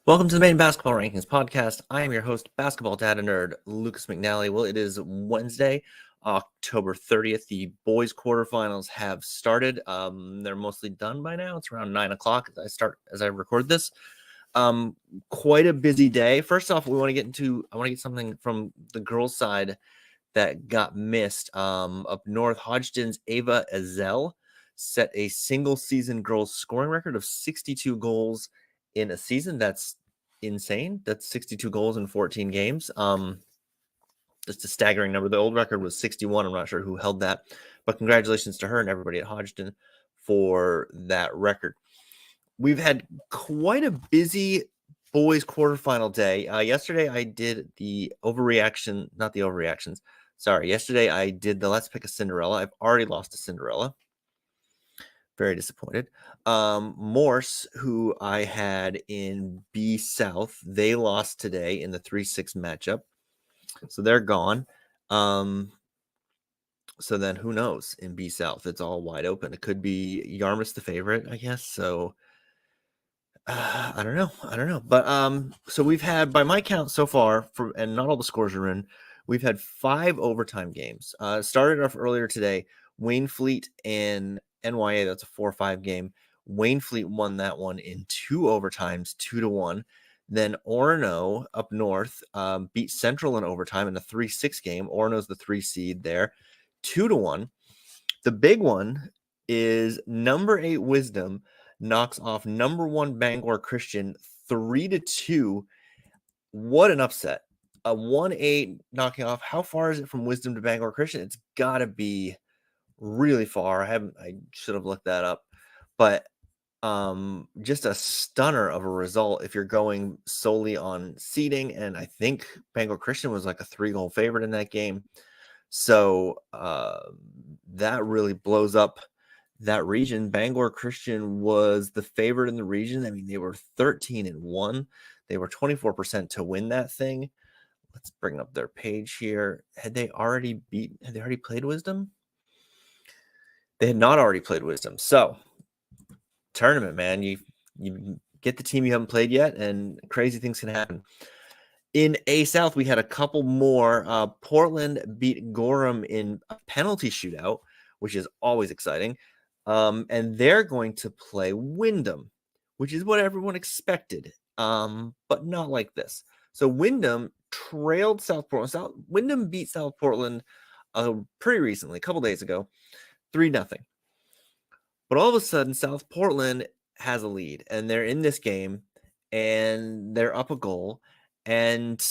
Welcome to the Main Basketball Rankings podcast. I am your host, basketball data nerd, Lucas McNally. Well, it is Wednesday, October 30th. The boys quarterfinals have started. They're mostly done by now. It's around 9 o'clock as I record this. Quite a busy day. First off, I want to get something from the girls' side that got missed. Up north, Hodgdon's Ava Ezel set a single season girls scoring record of 62 goals in a season. That's insane. That's 62 goals in 14 games. Just a staggering number. The old record was 61. I'm not sure who held that, but congratulations to her and everybody at Hodgdon for that record. We've had quite a busy boys quarterfinal day. Yesterday I did the overreactions. Sorry. Yesterday I did the Let's Pick a Cinderella. I've already lost to Cinderella. Very disappointed. Morse, who I had in B South, they lost today in the 3-6 matchup. So they're gone. So then who knows in B South? It's all wide open. It could be Yarmouth the favorite, I guess. So I don't know. But so we've had, by my count so far, and not all the scores are in, we've had 5 overtime games. Started off earlier today. Waynfleet and NYA, that's a 4-5 game. Waynfleet won that one in 2 overtimes, 2-1. Then Orono up north beat Central in overtime in a 3-6 game. Orono's the 3 seed there, 2-1. The big one is number 8 Wisdom knocks off number 1 Bangor Christian 3-2. What an upset. A 1-8 knocking off. How far is it from Wisdom to Bangor Christian? It's got to be really far. I should have looked that up, but just a stunner of a result if you're going solely on seeding. And I think Bangor Christian was like a 3-goal favorite in that game. So that really blows up that region. Bangor Christian was the favorite in the region. I mean, they were 13-1. They were 24% to win that thing. Let's bring up their page here. Had they already played Wisdom? They had not already played Wisdom. So tournament, man, you get the team you haven't played yet, and crazy things can happen. In A South, we had a couple more. Portland beat Gorham in a penalty shootout, which is always exciting. And they're going to play Windham, which is what everyone expected, but not like this. So Windham trailed South Portland. Windham beat South Portland pretty recently, a couple days ago, 3-0. But all of a sudden, South Portland has a lead, and they're in this game, and they're up a goal. And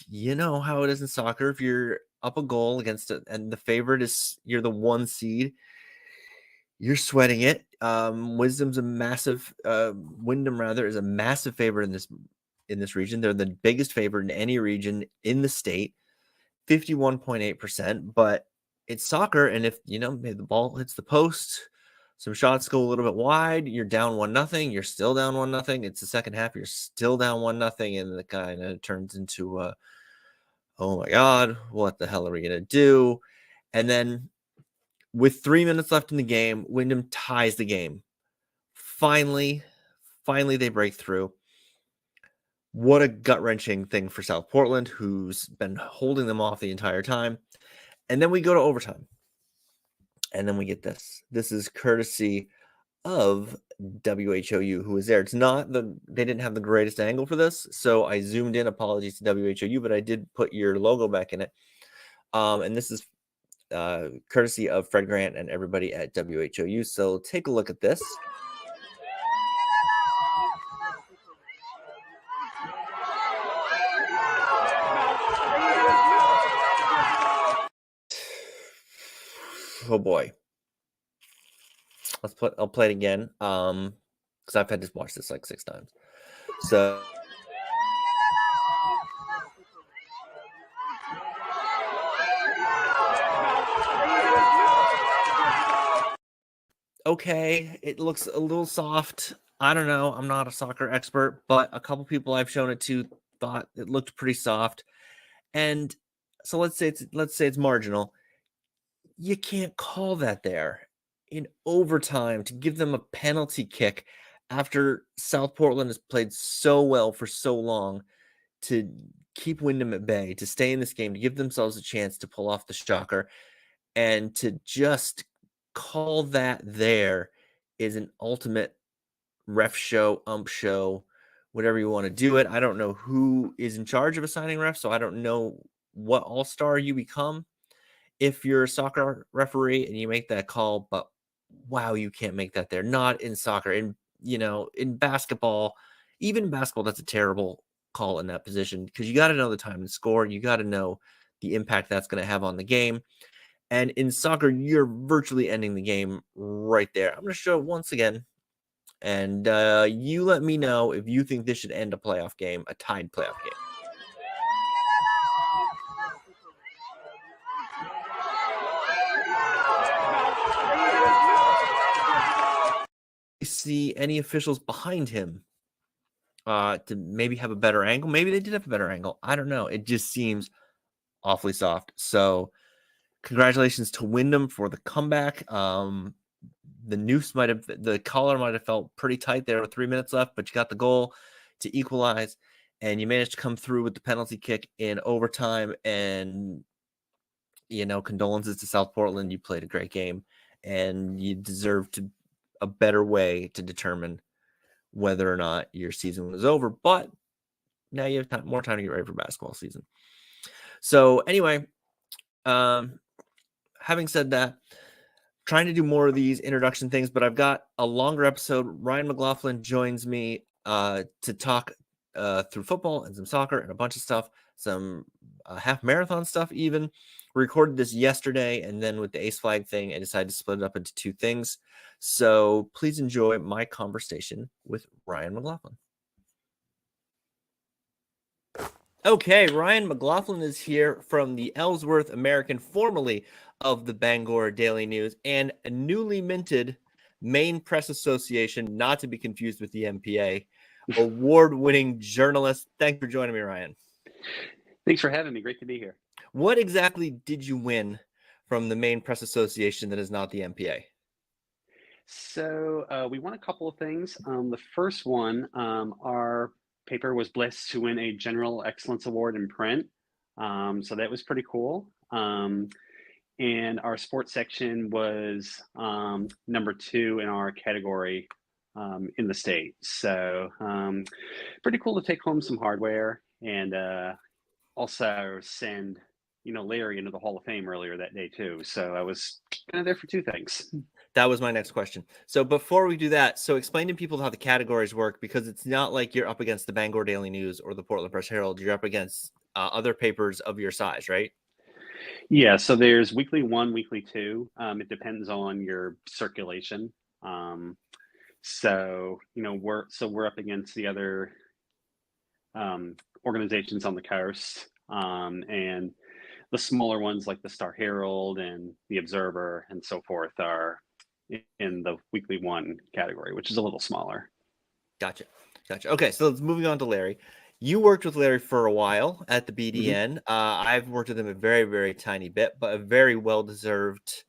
you know how it is in soccer. If you're up a goal against it, and the favorite is you're the 1 seed, you're sweating it. Windham is a massive favorite in this region. They're the biggest favorite in any region in the state, 51.8%. But it's soccer, and if the ball hits the post, some shots go a little bit wide, you're down 1-0, you're still down 1-0. It's the second half, you're still down 1-0, and the kind of turns into oh my God, what the hell are we gonna do? And then with 3 minutes left in the game, Windham ties the game. Finally they break through. What a gut-wrenching thing for South Portland, who's been holding them off the entire time. And then we go to overtime. And then we get this. This is courtesy of WHOU, who was there. They didn't have the greatest angle for this, so I zoomed in. Apologies to WHOU, but I did put your logo back in it. And this is courtesy of Fred Grant and everybody at WHOU. So take a look at this. Oh boy. I'll play it again. Because I've had to watch this like 6 times. So okay, it looks a little soft. I don't know. I'm not a soccer expert, but a couple people I've shown it to thought it looked pretty soft. And so let's say it's marginal. You can't call that there in overtime to give them a penalty kick after South Portland has played so well for so long, to keep Windham at bay, to stay in this game, to give themselves a chance to pull off the shocker, and to just call that there is an ultimate ref show, ump show, whatever you want to do it. I don't know who is in charge of assigning refs, so I don't know what all-star you become if you're a soccer referee and you make that call, but wow, you can't make that there. Not in soccer. In basketball, even basketball, that's a terrible call in that position because you got to know the time and score. You got to know the impact that's going to have on the game. And in soccer, you're virtually ending the game right there. I'm going to show once again, and you let me know if you think this should end a playoff game, a tied playoff game. See any officials behind him to maybe have a better angle. Maybe they did have a better angle. I don't know. It just seems awfully soft. So congratulations to Windham for the comeback. The collar might have felt pretty tight there with 3 minutes left, but you got the goal to equalize, and you managed to come through with the penalty kick in overtime. And condolences to South Portland. You played a great game, and you deserve a better way to determine whether or not your season was over. But now you have more time to get ready for basketball season. So anyway, having said that, trying to do more of these introduction things, but I've got a longer episode. Ryan McLaughlin joins me to talk through football and some soccer and a bunch of stuff, some half marathon stuff even. We recorded this yesterday, and then with the Ace Flag thing, I decided to split it up into two things. So please enjoy my conversation with Ryan McLaughlin. Okay, Ryan McLaughlin is here from the Ellsworth American, formerly of the Bangor Daily News, and a newly minted Maine Press Association, not to be confused with the MPA, award-winning journalist. Thanks for joining me, Ryan. Thanks for having me. Great to be here. What exactly did you win from the Maine Press Association that is not the MPA? So we won a couple of things. The first one, our paper was blessed to win a General Excellence Award in print. So that was pretty cool. And our sports section was number 2 in our category in the state. So pretty cool to take home some hardware and also send Larry into the Hall of Fame earlier that day too. So I was kind of there for 2 things. That was my next question. So before we do that, so explain to people how the categories work, because it's not like you're up against the Bangor Daily News or the Portland Press Herald. You're up against other papers of your size, right? Yeah, so there's weekly 1, weekly 2. It depends on your circulation. So we're up against the other organizations on the coast, and the smaller ones like the Star Herald and the Observer and so forth are in the weekly 1 category, which is a little smaller. Gotcha. Okay, so let's moving on to Larry. You worked with Larry for a while at the BDN. I've worked with him a very, very tiny bit, but a very well-deserved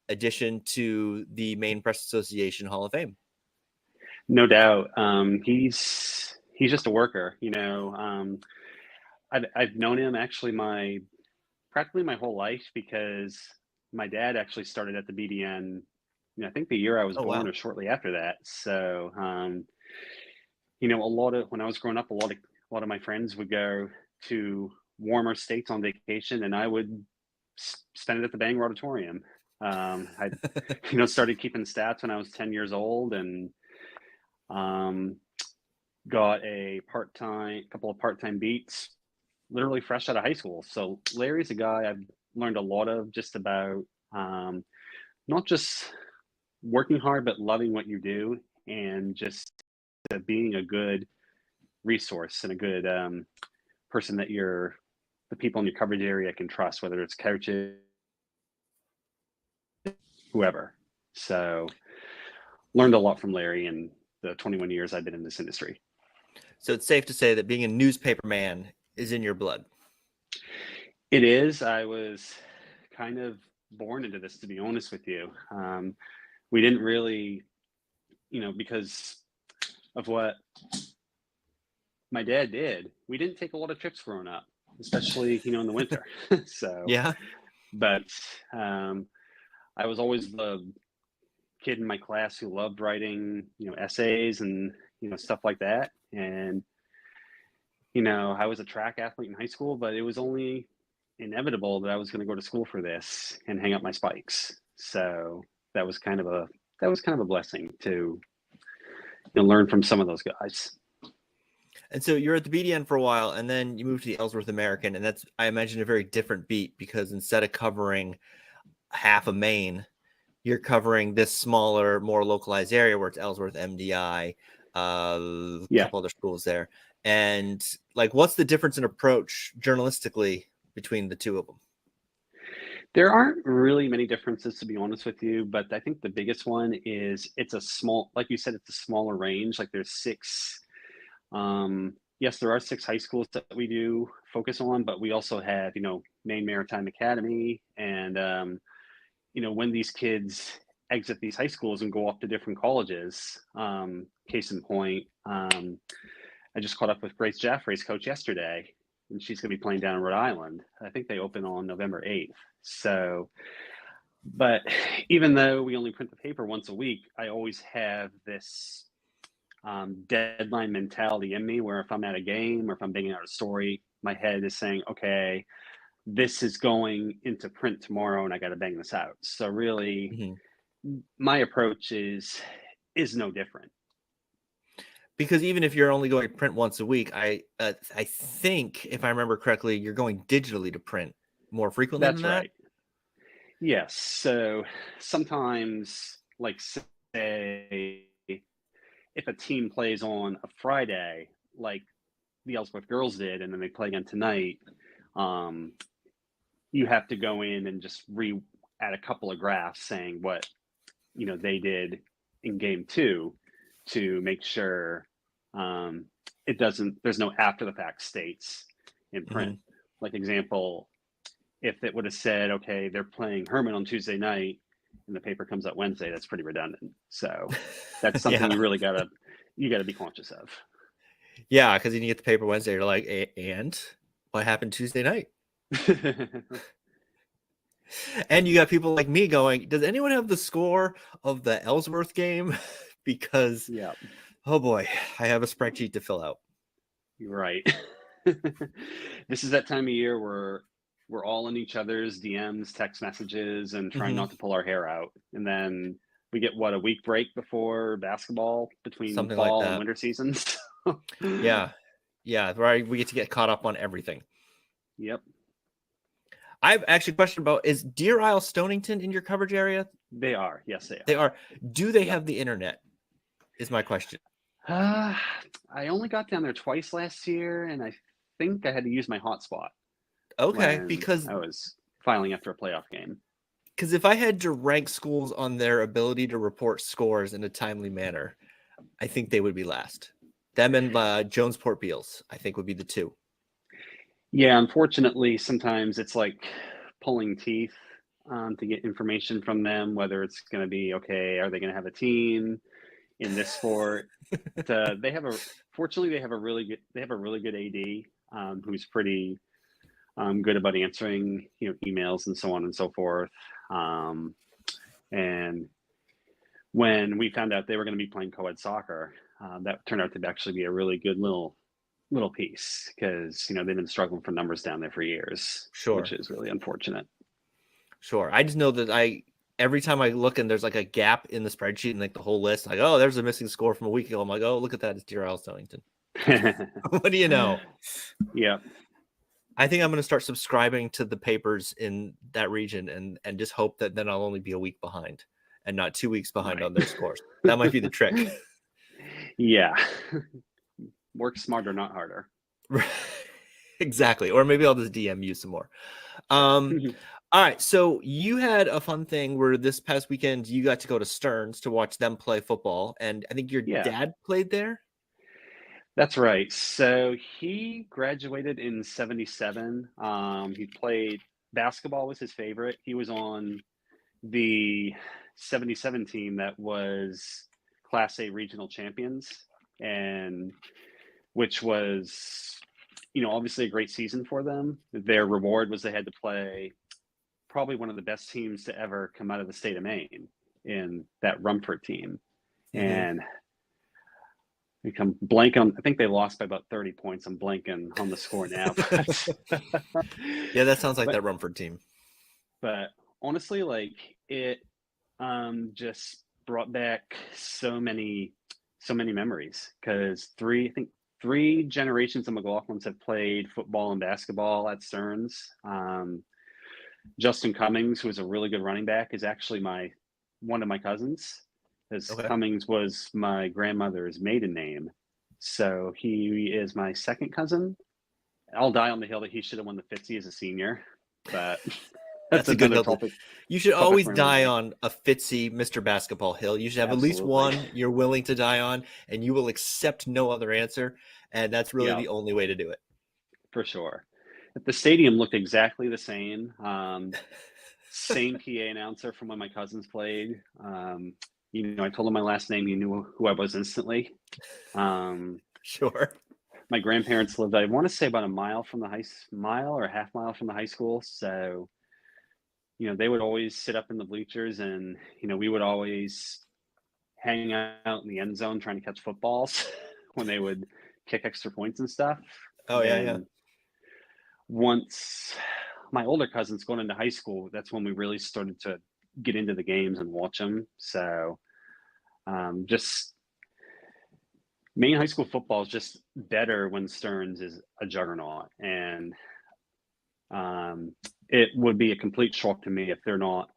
addition to the Maine Press Association Hall of Fame. No doubt. He's just a worker. I've known him actually practically my whole life, because my dad actually started at the BDN, I think the year I was born or shortly after that. So, when I was growing up, a lot of my friends would go to warmer states on vacation, and I would spend it at the Bangor Auditorium. I, started keeping stats when I was 10 years old, and got a couple of part-time beats literally fresh out of high school. So Larry's a guy I've learned a lot of, just about not just working hard, but loving what you do, and just being a good resource and a good person that the people in your coverage area can trust, whether it's coaches, whoever. So learned a lot from Larry in the 21 years I've been in this industry. So it's safe to say that being a newspaper man is in your blood. It is. I was kind of born into this, to be honest with you. We didn't really, because of what my dad did. We didn't take a lot of trips growing up, especially, in the winter. So, Yeah. but I was always the kid in my class who loved writing, essays and, stuff like that. And, I was a track athlete in high school, but it was only inevitable that I was going to go to school for this and hang up my spikes. So that was kind of a blessing to learn from some of those guys. And so you're at the BDN for a while, and then you moved to the Ellsworth American, and that's, I imagine, a very different beat because instead of covering half of Maine, you're covering this smaller, more localized area where it's Ellsworth, MDI, a couple other schools there. And like, what's the difference in approach journalistically between the two of them? There aren't really many differences, to be honest with you, but I think the biggest one is it's a small, like you said, it's a smaller range. Like there's six. Yes, there are six high schools that we do focus on, but we also have, Maine Maritime Academy. And, when these kids exit these high schools and go off to different colleges, case in point, I just caught up with Grace Jaffray's coach yesterday, and she's going to be playing down in Rhode Island. I think they open on November 8th. So, but even though we only print the paper once a week, I always have this deadline mentality in me where if I'm at a game or if I'm banging out a story, my head is saying, okay, this is going into print tomorrow and I got to bang this out. So really, my approach is no different. Because even if you're only going to print once a week, I think, if I remember correctly, you're going digitally to print more frequently than that? That's right. Yes. So sometimes, like, say, if a team plays on a Friday, like the Ellsworth girls did, and then they play again tonight, you have to go in and just add a couple of graphs saying what, they did in game 2 to make sure there's no after the fact states in print. Like example, if it would have said, okay, they're playing Herman on Tuesday night and the paper comes out Wednesday, that's pretty redundant. So that's something you really gotta be conscious of. Yeah, because you get the paper Wednesday, you're like, and what happened Tuesday night? And you got people like me going, does anyone have the score of the Ellsworth game? Because, oh boy, I have a spreadsheet to fill out. You're right. This is that time of year where we're all in each other's DMs, text messages, and trying not to pull our hair out. And then we get, a week break before basketball between Something fall like that. and winter seasons. Yeah, right. We get to get caught up on everything. Yep. I've actually questioned about, is Deer Isle Stonington in your coverage area? They are. Yes, they are. They are. Do they have the internet? Is my question. I only got down there twice last year, and I think I had to use my hotspot. Okay, because I was filing after a playoff game. Because if I had to rank schools on their ability to report scores in a timely manner, I think they would be last. Them and Jonesport Beals, I think, would be the two. Yeah, unfortunately, sometimes it's like pulling teeth to get information from them, whether it's going to be, okay, are they going to have a team in this sport? Fortunately, they have a really good AD who's pretty good about answering, emails and so on and so forth. And when we found out they were going to be playing co-ed soccer, that turned out to actually be a really good little piece, because they've been struggling for numbers down there for years. Sure. Which is really unfortunate. Sure. I just know that every time I look and there's like a gap in the spreadsheet and like the whole list, like, oh, there's a missing score from a week ago. I'm like, oh, look at that. It's Deer Isle Stonington. What do you know? Yeah. I think I'm going to start subscribing to the papers in that region and just hope that then I'll only be a week behind and not 2 weeks behind on their scores. That might be the trick. Yeah. Work smarter, not harder. Exactly. Or maybe I'll just DM you some more. All right. So you had a fun thing where this past weekend you got to go to Stearns to watch them play football. And I think your dad played there. That's right. So he graduated in 77. He played basketball, was his favorite. He was on the 77 team that was Class A regional champions and which was, obviously a great season for them. Their reward was they had to play probably one of the best teams to ever come out of the state of Maine in that Rumford team. And become blank on, I think they lost by about 30 points. I'm blanking on the score now. Yeah, that sounds like that Rumford team. But honestly, like it just brought back so many memories, because three generations of McLaughlins have played football and basketball at Stearns. Justin Cummings, who is a really good running back, is actually one of my cousins. As Cummings was my grandmother's maiden name. So he is my second cousin. I'll die on the hill that he should have won the Fitzy as a senior, but that's a good hill. You should always die on a Fitzy Mr. Basketball hill. You should have at least one you're willing to die on, and you will accept no other answer. And that's really the only way to do it. For sure. The stadium looked exactly the same. Same PA announcer from when my cousins played. I told him my last name. He knew who I was instantly. Sure. My grandparents lived, I want to say, about a mile from the mile or a half mile from the high school. So, they would always sit up in the bleachers, and, we would always hang out in the end zone trying to catch footballs when they would kick extra points and stuff. Oh, yeah. Once my older cousins going into high school, that's when we really started to get into the games and watch them. So just Maine high school football is just better when Stearns is a juggernaut. And it would be a complete shock to me if they're not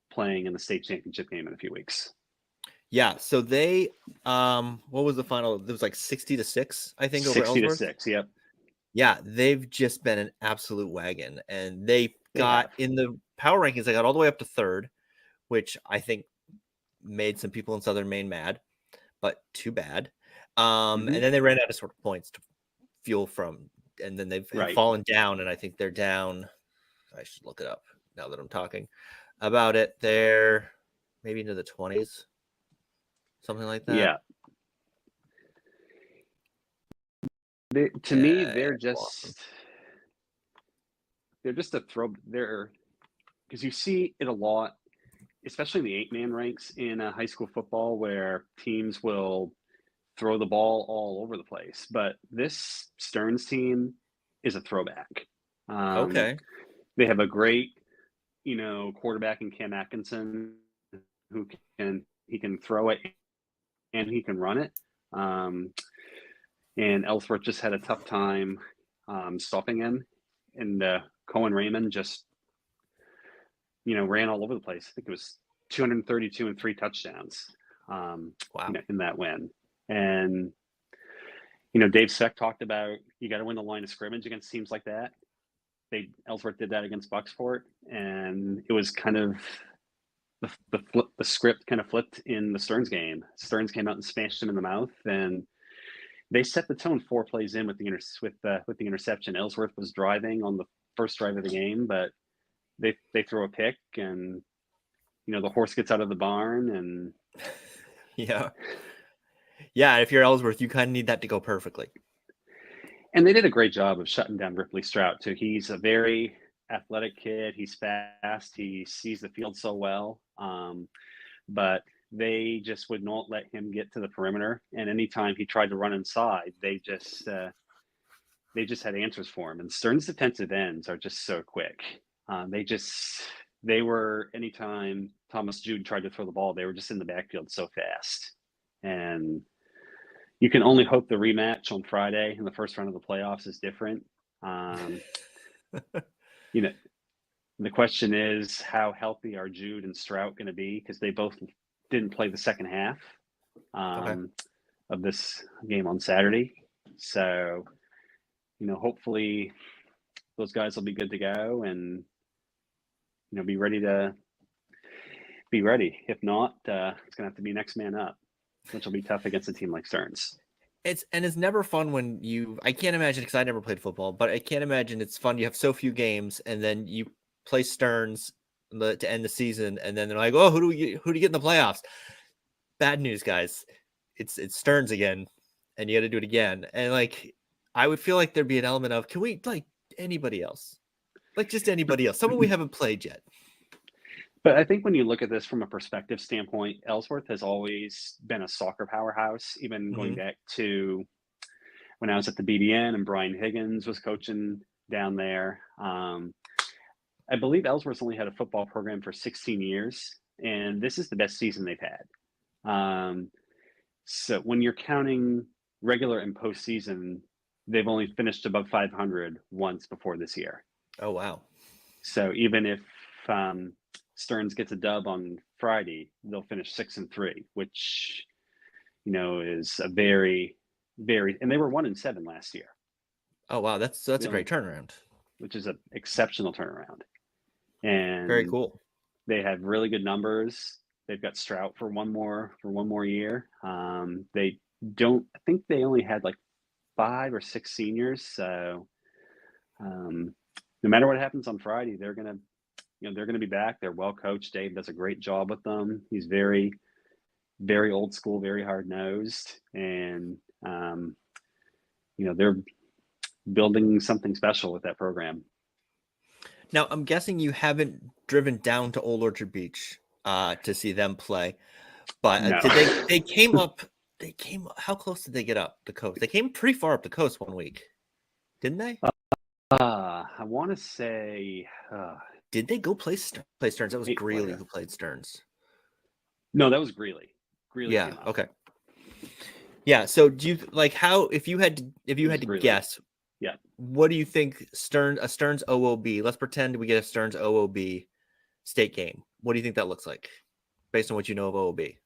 playing in the state championship game in a few weeks. Yeah, so they what was the final? It was like 60-6, I think, over Ellsworth. 60-6, yep. Yeah, they've just been an absolute wagon, and they got in the power rankings. They got all the way up to third, which I think made some people in Southern Maine mad, but too bad. And then they ran out of sort of points to fuel from, and then they've fallen down, and I think they're down. I should look it up now that I'm talking about it. They're maybe into the 20s, something like that. Yeah. To me, they're just a throw. Because you see it a lot, especially in the 8-man ranks in high school football, where teams will throw the ball all over the place. But this Stearns team is a throwback. They have a great, quarterback in Cam Atkinson, who can throw it and he can run it. And Ellsworth just had a tough time stopping him. And Cohen Raymond just, ran all over the place. I think it was 232 and 3 touchdowns in that win. And, Dave Speck talked about, you got to win the line of scrimmage against teams like that. Ellsworth did that against Bucksport, and it was kind of the script kind of flipped in the Stearns game. Stearns came out and smashed him in the mouth, and they set the tone 4 plays in with the interception. Ellsworth was driving on the first drive of the game, but they throw a pick, and the horse gets out of the barn, and yeah. If you're Ellsworth, you kind of need that to go perfectly. And they did a great job of shutting down Ripley Strout too. He's a very athletic kid. He's fast. He sees the field so well. But they just would not let him get to the perimeter. And anytime he tried to run inside, they just had answers for him. And Stearns' defensive ends are just so quick. They were, anytime Thomas Jude tried to throw the ball, they were just in the backfield so fast. And you can only hope the rematch on Friday in the first round of the playoffs is different. The question is, how healthy are Jude and Strout going to be? Because they both didn't play the second half of this game on Saturday. So, hopefully those guys will be good to go and, be ready. If not, it's going to have to be next man up, which will be tough against a team like Stearns. It's never fun when I can't imagine, because I never played football, but I can't imagine it's fun. You have so few games, and then you play Stearns to end the season, and then they're like, "Oh, who do you get in the playoffs?" Bad news, guys. It's Stearns again, and you got to do it again. And like, I would feel like there'd be an element of, can we like anybody else? Like just anybody else, someone we haven't played yet. But I think when you look at this from a perspective standpoint, Ellsworth has always been a soccer powerhouse, even going back to when I was at the BDN and Brian Higgins was coaching down there. I believe Ellsworth's only had a football program for 16 years, and this is the best season they've had. So when you're counting regular and postseason, they've only finished above 500 once before this year. Oh, wow. So even if Stearns gets a dub on Friday, they'll finish 6-3, which, is a very, very, and they were 1-7 last year. Oh, wow. That's a great turnaround. Which is an exceptional turnaround. And very cool. They have really good numbers. They've got Strout for one more year. They don't. I think they only had like 5 or 6 seniors. So no matter what happens on Friday, they're gonna be back. They're well coached. Dave does a great job with them. He's very, very old school, very hard nosed, and they're building something special with that program. Now, I'm guessing you haven't driven down to Old Orchard Beach to see them play, but No. They came up. How close did they get up the coast? They came pretty far up the coast one week, didn't they? I want to say. Did they go play Stearns? That was Greeley who played Stearns. No, that was Greeley. Yeah. Okay. Yeah. So do you like how if you had to guess? Yeah. What do you think a Stearns OOB? Let's pretend we get a Stearns OOB state game. What do you think that looks like, based on what you know of OOB?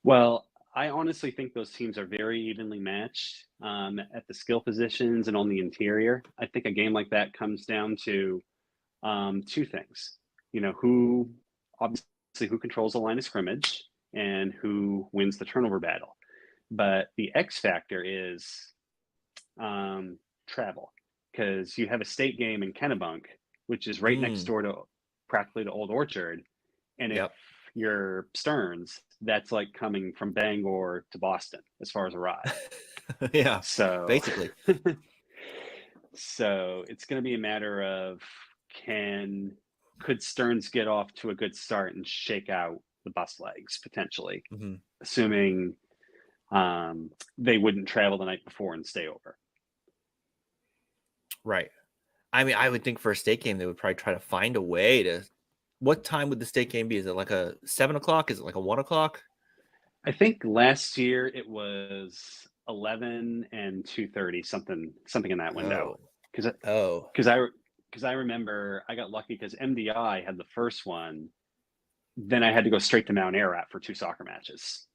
Well, I honestly think those teams are very evenly matched at the skill positions and on the interior. I think a game like that comes down to 2 things. Who controls the line of scrimmage and who wins the turnover battle. But the X factor is travel, because you have a state game in Kennebunk, which is right next door to practically to Old Orchard. And if you're Stearns, that's like coming from Bangor to Boston as far as a ride. Yeah. So basically. So it's going to be a matter of could Stearns get off to a good start and shake out the bus legs potentially, assuming they wouldn't travel the night before and stay over. Right. I mean, I would think for a state game, they would probably try to find a way to. What time would the state game be? Is it like a 7 o'clock? Is it like a 1 o'clock? I think last year it was 11 and 2:30, something in that window. Because I remember I got lucky because MDI had the first one. Then I had to go straight to Mount Ararat for 2 soccer matches.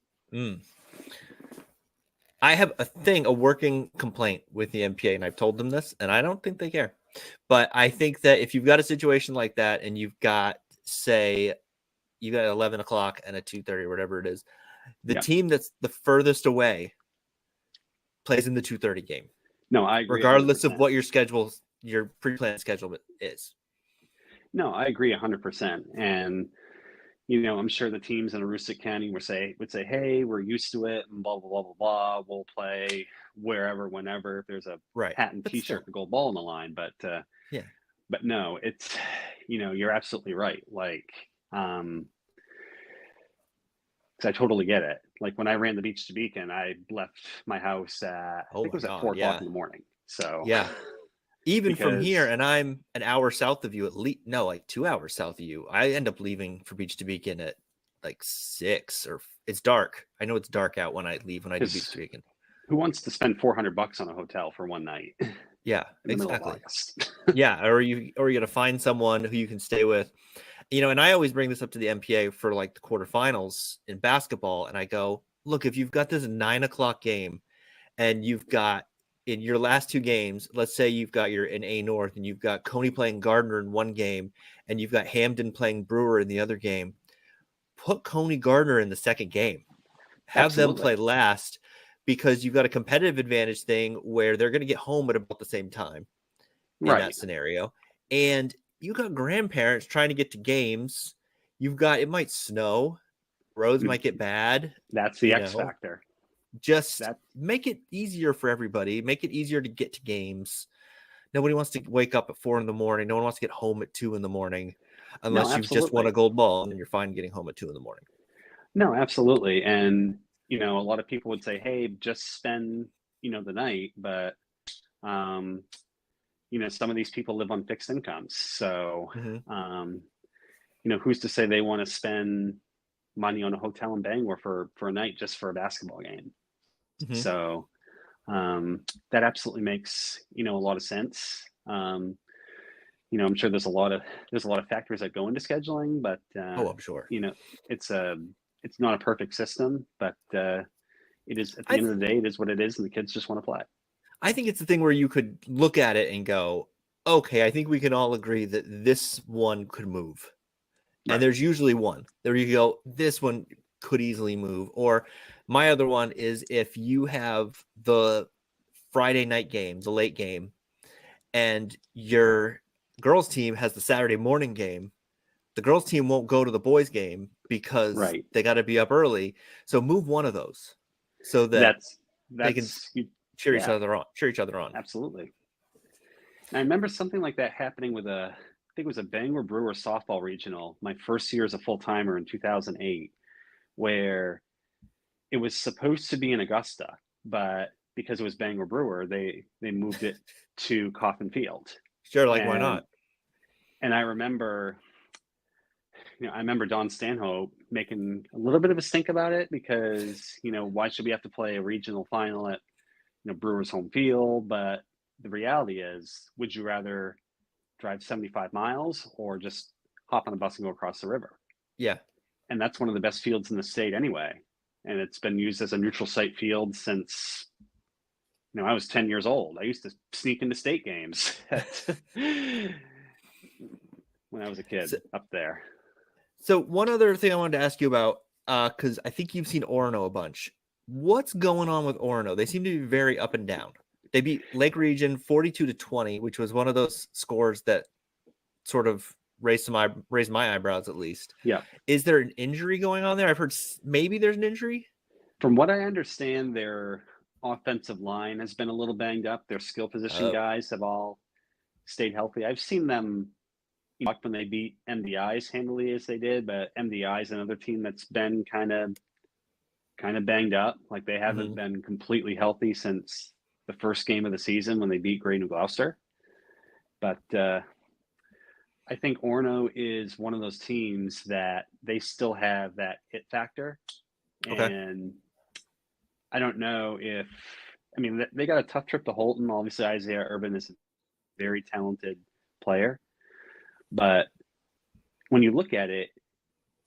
I have a working complaint with the MPA, and I've told them this, and I don't think they care. But I think that if you've got a situation like that, and you've got, say, you got 11 o'clock and a 2:30 or whatever it is, the team that's the furthest away plays in the 2:30 game. No, I agree. Regardless 100%. Of what your pre-planned schedule is. No, I agree 100%. And I'm sure the teams in Aroostook County would say, hey, we're used to it, and blah, blah, blah, blah, blah. We'll play wherever, whenever, if there's a hat and T-shirt, the gold ball on the line. But but no, it's, you're absolutely right. Like, because I totally get it. Like when I ran the Beach to Beacon, I left my house at, I think it was at 4 o'clock in the morning. So even from here, and I'm an hour south of you, at least, no, like 2 hours south of you, I end up leaving for Beach to Beacon at like 6, or it's dark. I know it's dark out when I leave, when I do Beach to Beacon. Who wants to spend $400 on a hotel for one night? Yeah, exactly. Yeah, or you got to find someone who you can stay with. And I always bring this up to the MPA for like the quarterfinals in basketball, and I go, look, if you've got this 9 o'clock game, and you've got in your last 2 games, let's say you've got in A North, and you've got Coney playing Gardner in one game, and you've got Hamden playing Brewer in the other game, put Coney Gardner in the second game. Have them play last, because you've got a competitive advantage thing where they're going to get home at about the same time in that scenario. And you got grandparents trying to get to games. You've got, it might snow, Roads might get bad. That's the X factor. Just make it easier for everybody. Make it easier to get to games. Nobody wants to wake up at 4 a.m. No one wants to get home at 2 a.m. unless you've just won a gold ball and you're fine getting home at 2 a.m. No, absolutely. And, a lot of people would say, hey, just spend, the night. But, some of these people live on fixed incomes. So, who's to say they want to spend money on a hotel in Bangor for a night just for a basketball game? So that absolutely makes, a lot of sense. I'm sure there's a lot of factors that go into scheduling, but I'm sure. It's not a perfect system, but it is, at the end of the day, it is what it is, and the kids just want to play. I think it's the thing where you could look at it and go, okay, I think we can all agree that this one could move. Right. And there's usually one. There you go, this one could easily move. Or my other one is if you have the Friday night game, the late game, and your girls team has the Saturday morning game, the girls team won't go to the boys game because they got to be up early. So move one of those so that they can cheer each other on. Absolutely. And I remember something like that happening with I think it was a Bangor Brewer softball regional, my first year as a full-timer in 2008, where it was supposed to be in Augusta, but because it was Bangor Brewer, they moved it to Coffin Field. Sure, why not? And I remember, Don Stanhope making a little bit of a stink about it because, why should we have to play a regional final at, Brewer's home field? But the reality is, would you rather drive 75 miles or just hop on a bus and go across the river? Yeah. And that's one of the best fields in the state anyway. And it's been used as a neutral site field since, I was 10 years old. I used to sneak into state games when I was a kid up there. So one other thing I wanted to ask you about, because I think you've seen Orono a bunch. What's going on with Orono? They seem to be very up and down. They beat Lake Region 42-20, which was one of those scores that sort of raised my eyebrows, at least. Yeah. Is there an injury going on there? I've heard maybe there's an injury. From what I understand, their offensive line has been a little banged up. Their skill position guys have all stayed healthy. I've seen them when they beat MDI's handily as they did, but MDI's another team that's been kind of banged up. Like they haven't been completely healthy since the first game of the season when they beat Gray New Gloucester. But I think Orono is one of those teams that they still have that hit factor. Okay. And I don't know if, they got a tough trip to Holton. Obviously, Isaiah Urban is a very talented player. But when you look at it,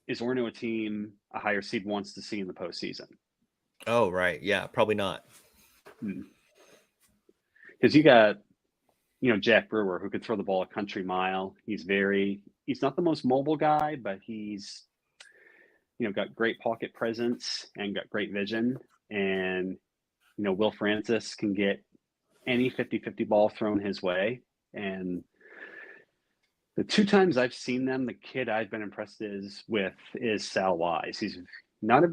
is Orono a team a higher seed wants to see in the postseason? Oh, right. Yeah, probably not. Because you got, Jack Brewer, who could throw the ball a country mile. He's not the most mobile guy, but he's, got great pocket presence and got great vision. And, Will Francis can get any 50-50 ball thrown his way. And the two times I've seen them, the kid I've been impressed with is Sal Wise. He's not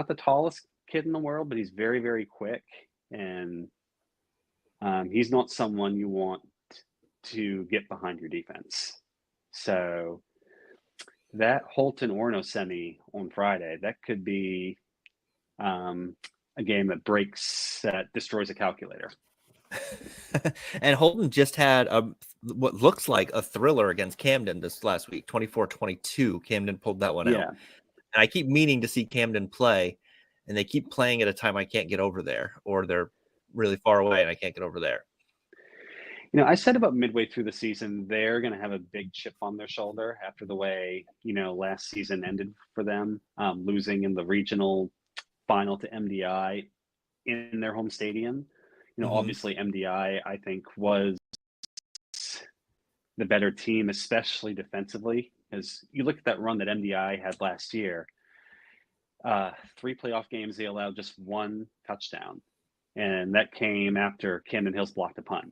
the tallest kid in the world, but he's very, very quick. And he's not someone you want to get behind your defense. So that Holton Orono semi on Friday, that could be a game that destroys a calculator. And Holton just had what looks like a thriller against Camden this last week, 24-22. Camden pulled that one out. And I keep meaning to see Camden play, and they keep playing at a time I can't get over there, or they're really far away and I can't get over there. I said about midway through the season, they're going to have a big chip on their shoulder after the way, last season ended for them, losing in the regional final to MDI in their home stadium. Obviously MDI, I think, was the better team, especially defensively. As you look at that run that MDI had last year, 3 playoff games, they allowed just 1 touchdown. And that came after Camden Hills blocked a punt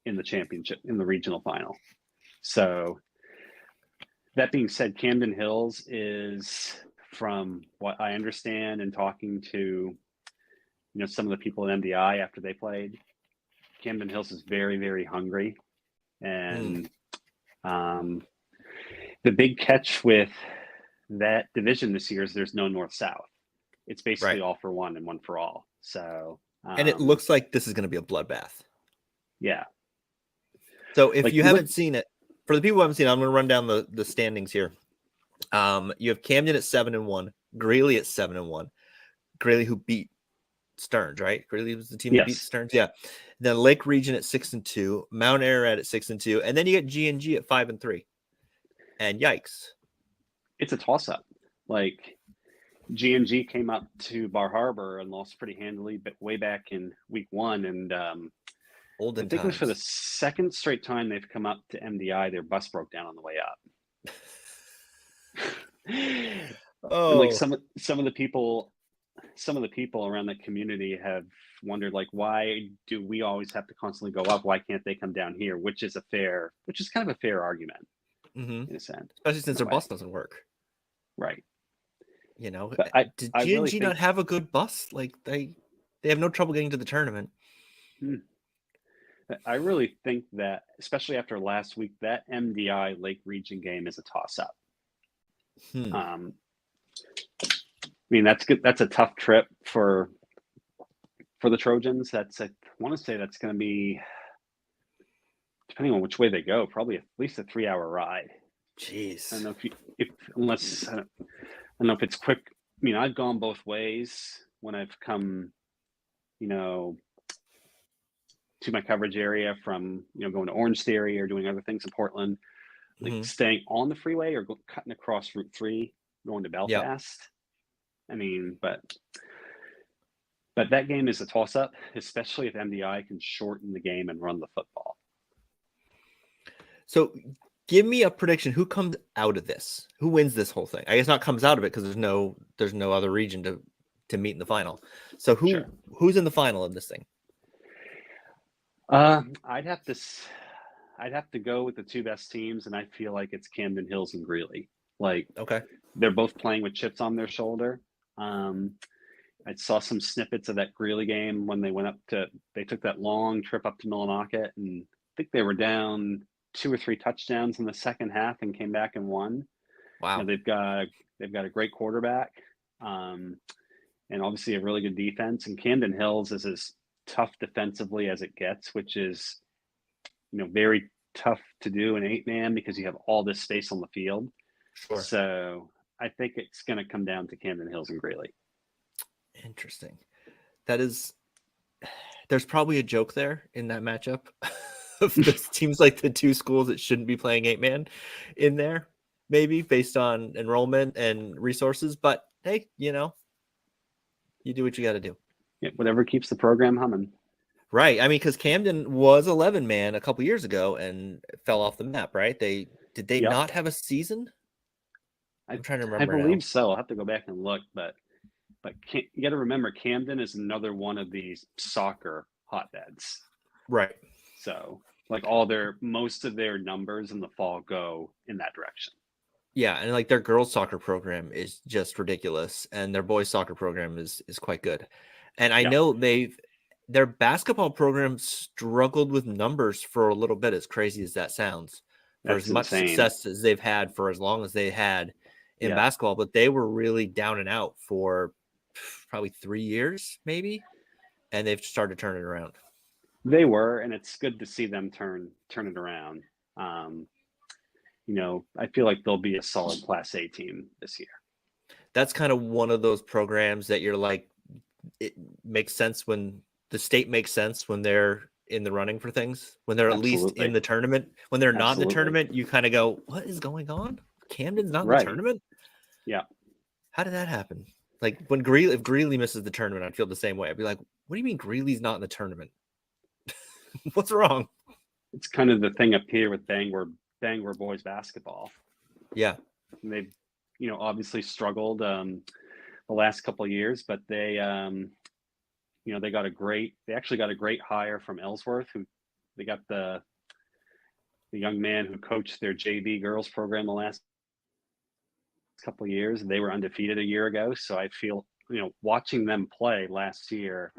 in the championship, in the regional final. So that being said, Camden Hills is from what I understand and talking to, some of the people at MDI after they played, Camden Hills is very, very hungry. And the big catch with that division this year is there's no north-south. It's basically Right. all for one and one for all. So, And it looks like this is going to be a bloodbath. yeah. So if you haven't seen it, for the people who haven't seen it, I'm going to run down the standings here. You have Camden at 7-1, Greeley at 7-1. Greeley, who beat Stearns, right? Greeley was the team that beat Stearns. Yeah. Then Lake Region at 6-2, Mount Ararat at 6-2, and then you get G&G at 5-3. And yikes. It's a toss-up. Like, G&G came up to Bar Harbor and lost pretty handily, but way back in week 1. And I think it was for the second straight time they've come up to MDI. Their bus broke down on the way up. And like some of the people around the community have wondered, like, why do we always have to constantly go up? Why can't they come down here? Which is kind of a fair argument in a sense, especially since their bus doesn't work. Right. Did G&G not have a good bus? Like they have no trouble getting to the tournament. I really think that, especially after last week, that MDI Lake Region game is a toss-up. I mean, that's good. That's a tough trip for the Trojans. I want to say that's going to be, depending on which way they go, probably at least a 3-hour ride. Jeez. I don't know I don't know if it's quick. I mean, I've gone both ways when I've come, to my coverage area from, going to Orange Theory or doing other things in Portland, like staying on the freeway or cutting across Route 3, going to Belfast. Yep. I mean, but that game is a toss-up, especially if MDI can shorten the game and run the football. So give me a prediction. Who comes out of this? Who wins this whole thing? I guess not comes out of it because there's no other region to meet in the final. So who's in the final of this thing? I'd have to go with the two best teams, and I feel like it's Camden Hills and Greeley. Like, they're both playing with chips on their shoulder. I saw some snippets of that Greeley game when they took that long trip up to Millinocket, and I think they were down 2 or 3 touchdowns in the second half and came back and won. Wow. They've got a great quarterback, and obviously a really good defense. And Camden Hills is as tough defensively as it gets, which is, very tough to do in 8-man because you have all this space on the field. Sure. So I think it's going to come down to Camden Hills and Greeley. Interesting. There's probably a joke there in that matchup. It seems like the two schools that shouldn't be playing 8-man in there, maybe based on enrollment and resources. But hey, you do what you got to do. Yeah, whatever keeps the program humming. Right. I mean, because Camden was 11-man a couple years ago and fell off the map, right? Did they not have a season? I'm trying to remember. I believe so. I'll have to go back and look, but you got to remember, Camden is another one of these soccer hotbeds. Right. So, like most of their numbers in the fall go in that direction. Yeah, and like their girls soccer program is just ridiculous, and their boys soccer program is quite good. And I know their basketball program struggled with numbers for a little bit, as crazy as that sounds, for as much success as they've had for as long as they had in basketball, but they were really down and out for probably 3 years, maybe, and they've started to turn it around. They were, and it's good to see them turn it around. I feel like they'll be a solid Class A team this year. That's kind of one of those programs that you're like, it makes sense when the state makes sense when they're in the running for things, when they're at least in the tournament. When they're not in the tournament, you kind of go, what is going on? Camden's not in the tournament? Yeah. How did that happen? Like if Greeley misses the tournament, I'd feel the same way. I'd be like, what do you mean Greeley's not in the tournament? What's wrong? It's kind of the thing up here with Bangor boys basketball. Yeah. And they've, obviously struggled the last couple of years, but they they actually got a great hire from Ellsworth, who they got the young man who coached their JV girls program the last couple of years. They were undefeated a year ago, so I feel, watching them play last year,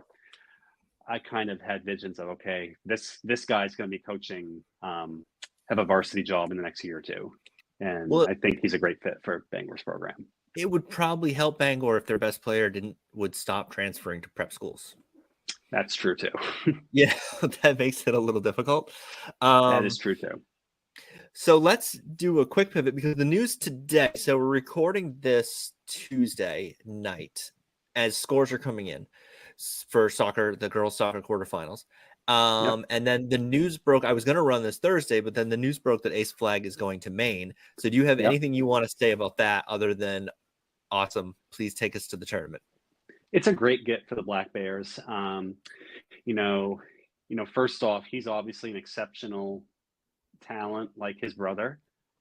I kind of had visions of, okay, this guy's going to be coaching, have a varsity job in the next year or two, and Well, I think he's a great fit for Bangor's program. it would probably help Bangor if their best player would stop transferring to prep schools. That's true too. Yeah, that makes it a little difficult. That is true too. So let's do a quick pivot because the news today. So we're recording this Tuesday night as scores are coming in for soccer, the girls' soccer quarterfinals. Yep. And then the news broke. I was going to run this Thursday, but then the news broke that Ace Flag is going to Maine. So do you have Yep. anything you want to say about that other than awesome? Please take us to the tournament. It's a great get for the Black Bears. First off, he's obviously an exceptional talent, like his brother.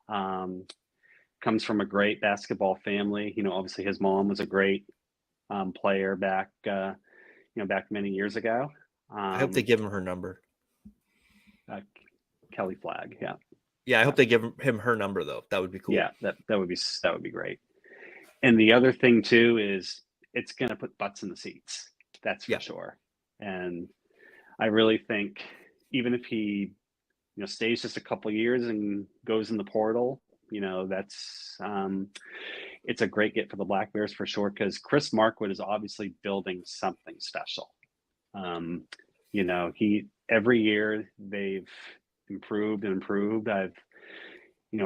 Comes from a great basketball family. Obviously his mom was a great player back many years ago. I hope they give him her number. Kelly Flag, yeah. Yeah, I hope they give him her number though. That would be cool. Yeah, that would be great. And the other thing too is it's going to put butts in the seats. That's for sure. And I really think even if he, stays just a couple of years and goes in the portal, that's it's a great get for the Black Bears for sure, because Chris Markwood is obviously building something special. Every year they've improved and improved. I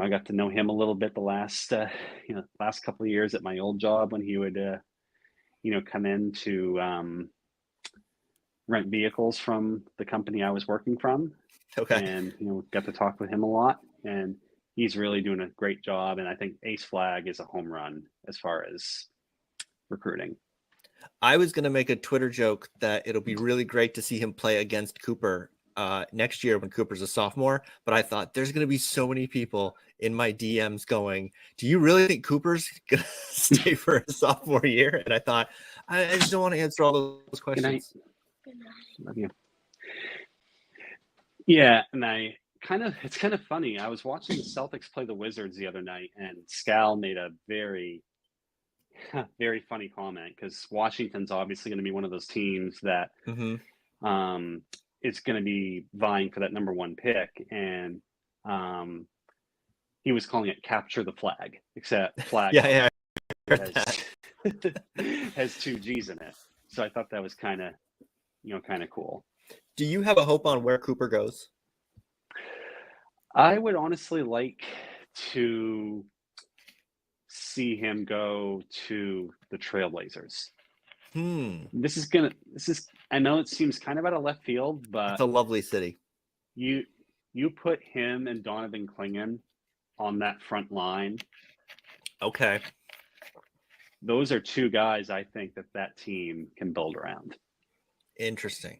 got to know him a little bit the last couple of years at my old job when he would come in to rent vehicles from the company I was working from. Okay. And got to talk with him a lot, and he's really doing a great job. And I think Ace Flag is a home run as far as recruiting. I was going to make a Twitter joke that it'll be really great to see him play against Cooper next year when Cooper's a sophomore. But I thought there's going to be so many people in my DMs going, do you really think Cooper's going to stay for a sophomore year? And I thought, I just don't want to answer all those questions. Good night. Love you. Yeah, and it's kind of funny. I was watching the Celtics play the Wizards the other night, and Scal made a very, very funny comment, because Washington's obviously going to be one of those teams that is going to be vying for that number one pick, and he was calling it "capture the flag," except flag has two G's in it. So I thought that was kind of cool. Do you have a hope on where Cooper goes? I would honestly like to see him go to the Trailblazers. I know it seems kind of out of left field, but it's a lovely city. You put him and Donovan Clingan on that front line. Okay. Those are two guys I think that team can build around. Interesting.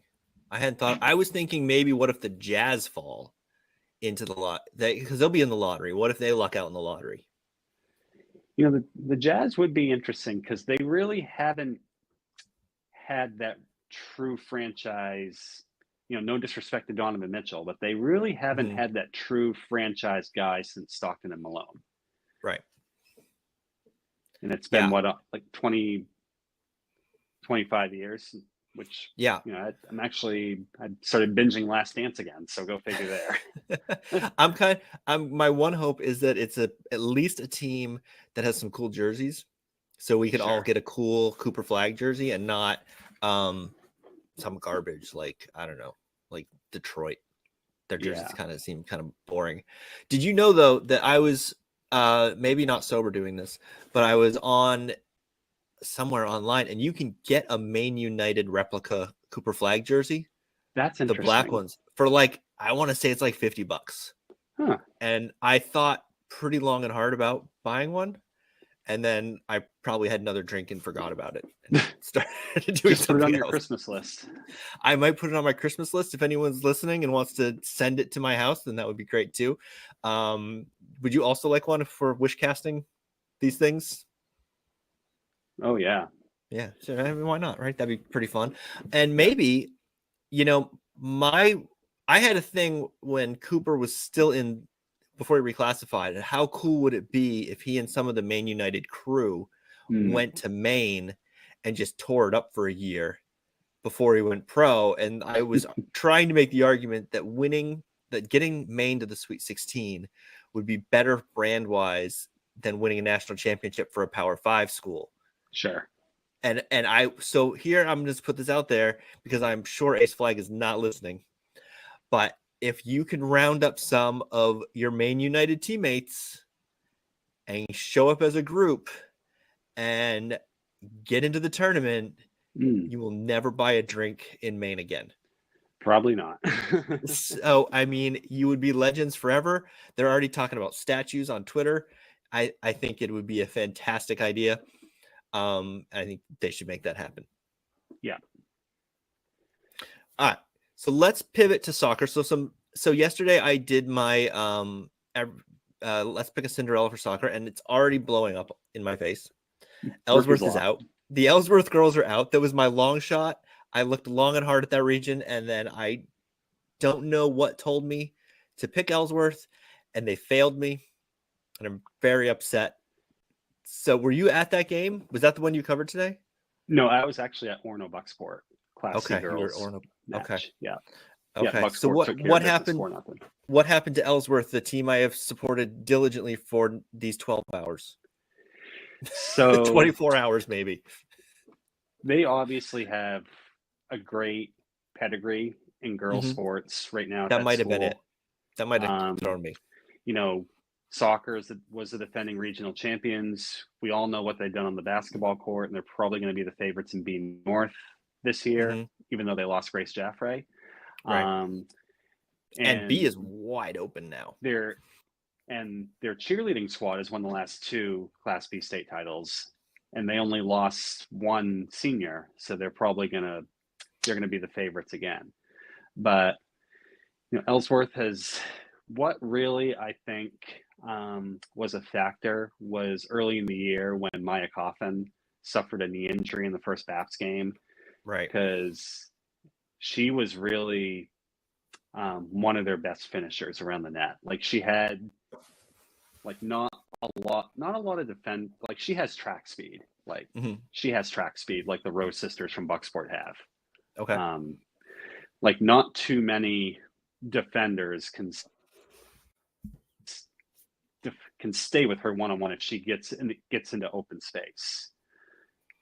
I hadn't thought. I was thinking maybe what if the Jazz fall into the lot, because they'll be in the lottery. What if they luck out in the lottery? The Jazz would be interesting because they really haven't had that true franchise. No disrespect to Donovan Mitchell, but they really haven't had that true franchise guy since Stockton and Malone. Right. And it's been like 20, 25 years. Which I started binging Last Dance again, so go figure there. My one hope is that it's at least a team that has some cool jerseys, so we could all get a cool Cooper Flag jersey and not some garbage like, I don't know, like Detroit. Their jerseys kind of seem kind of boring. Did you know though that I was maybe not sober doing this, but I was on somewhere online and you can get a Maine United replica Cooper Flag jersey. That's interesting. The black ones for like, I want to say it's like $50. And I thought pretty long and hard about buying one, and then I probably had another drink and forgot about it and started doing Just put it on your else. Christmas list. I might put it on my Christmas list. If anyone's listening and wants to send it to my house, then that would be great too. Would you also like one for wish casting these things? Oh yeah. Yeah. So I mean, why not? Right. That'd be pretty fun. And maybe, I had a thing when Cooper was still in before he reclassified, how cool would it be if he and some of the Maine United crew went to Maine and just tore it up for a year before he went pro? And I was trying to make the argument that getting Maine to the Sweet 16 would be better brand wise than winning a national championship for a Power 5 school. Sure. So here I'm just put this out there because I'm sure Ace Flag is not listening. But if you can round up some of your Maine United teammates and show up as a group and get into the tournament, you will never buy a drink in Maine again. Probably not. So, I mean, you would be legends forever. They're already talking about statues on Twitter. I think it would be a fantastic idea. I think they should make that happen. Yeah. All right. So let's pivot to soccer. So yesterday I did my let's pick a Cinderella for soccer, and it's already blowing up in my face. Ellsworth is out. The Ellsworth girls are out. That was my long shot. I looked long and hard at that region, and then I don't know what told me to pick Ellsworth, and they failed me, and I'm very upset. So were you at that game? Was that the one you covered today? No, I was actually at Orono Bucksport Class C Okay, girls. Okay. Yeah. Okay. Yeah, So what happened? What happened to Ellsworth, the team I have supported diligently for these 12 hours? So 24 hours, maybe. They obviously have a great pedigree in girls sports right now. That might have been it. That might have thrown me. You know, soccer was the defending regional champions. We all know what they've done on the basketball court, and they're probably going to be the favorites in B North this year, even though they lost Grace Jaffray. Right. And B is wide open now. Their cheerleading squad has won the last 2 Class B state titles, and they only lost 1 senior, so they're gonna be the favorites again. But Ellsworth has, what really I think was a factor was early in the year when Maya Coffin suffered a knee injury in the first BAPS game, right? Because she was really one of their best finishers around the net. Like, she had not a lot of defend. Like, she has track speed. Like, she has track speed like the Rose sisters from Bucksport have. Okay. Like, not too many defenders can stay with her one-on-one if she gets into open space.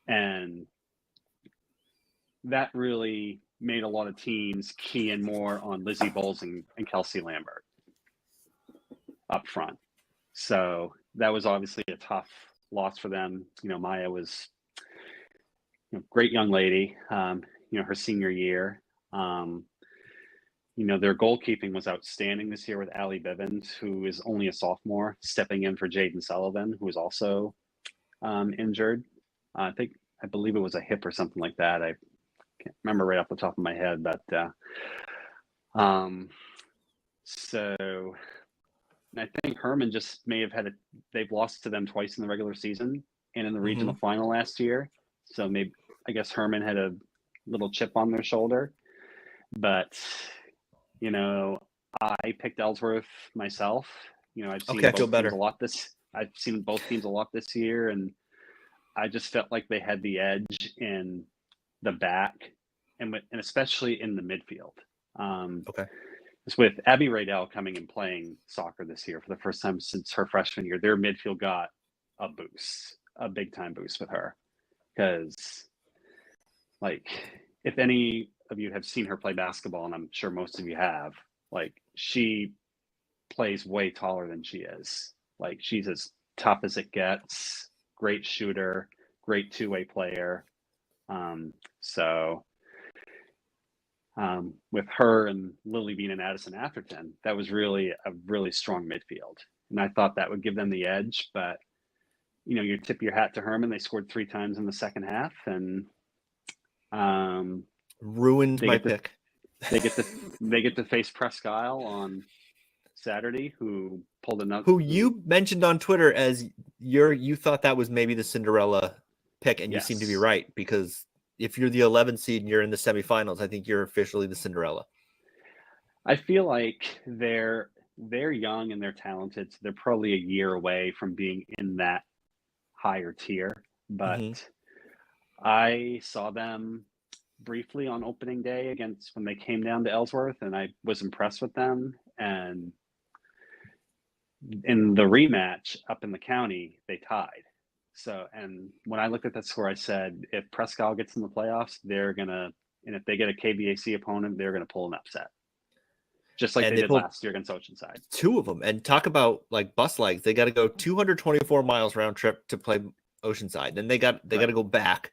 And that really made a lot of teams key in more on Lizzie Bowles and Kelsey Lambert up front. So that was obviously a tough loss for them. Maya was great young lady, her senior year. Their goalkeeping was outstanding this year with Allie Bivens, who is only a sophomore, stepping in for Jaden Sullivan, who was also injured. I believe it was a hip or something like that. I can't remember right off the top of my head, but so I think Herman just may have they've lost to them twice in the regular season and in the regional final last year. So I guess Herman had a little chip on their shoulder. But, I picked Ellsworth myself. I've seen I've seen both teams a lot this year, and I just felt like they had the edge in the back and especially in the midfield. Okay. It's with Abby Radell coming and playing soccer this year for the first time since her freshman year. Their midfield got a boost, a big time boost with her, because if any of you have seen her play basketball, and I'm sure most of you have, she plays way taller than she is. She's as tough as it gets, great shooter, great two-way player. With her and Lily Bean and Addison Atherton, that was really a really strong midfield. And I thought that would give them the edge, but you tip your hat to Herman. They scored 3 times in the second half, and ruined my pick. They get to face Presque Isle on Saturday, who pulled another. Who you mentioned on Twitter as you thought that was maybe the Cinderella pick, and you seem to be right, because if you're the 11th seed and you're in the semifinals, I think you're officially the Cinderella. I feel like they're young and they're talented, so they're probably a year away from being in that higher tier. But Hmm. I saw them briefly on opening day against when they came down to Ellsworth, and I was impressed with them. And in the rematch up in the county, they tied. So, and when I looked at that score, I said, if Prescott gets in the playoffs, they're gonna, and if they get a KVAC opponent, they're gonna pull an upset, just like And they they did pulled last year against Oceanside. two of them. And talk about like bus legs. They got to go 224 miles round trip to play Oceanside. Then they got Right. to go back,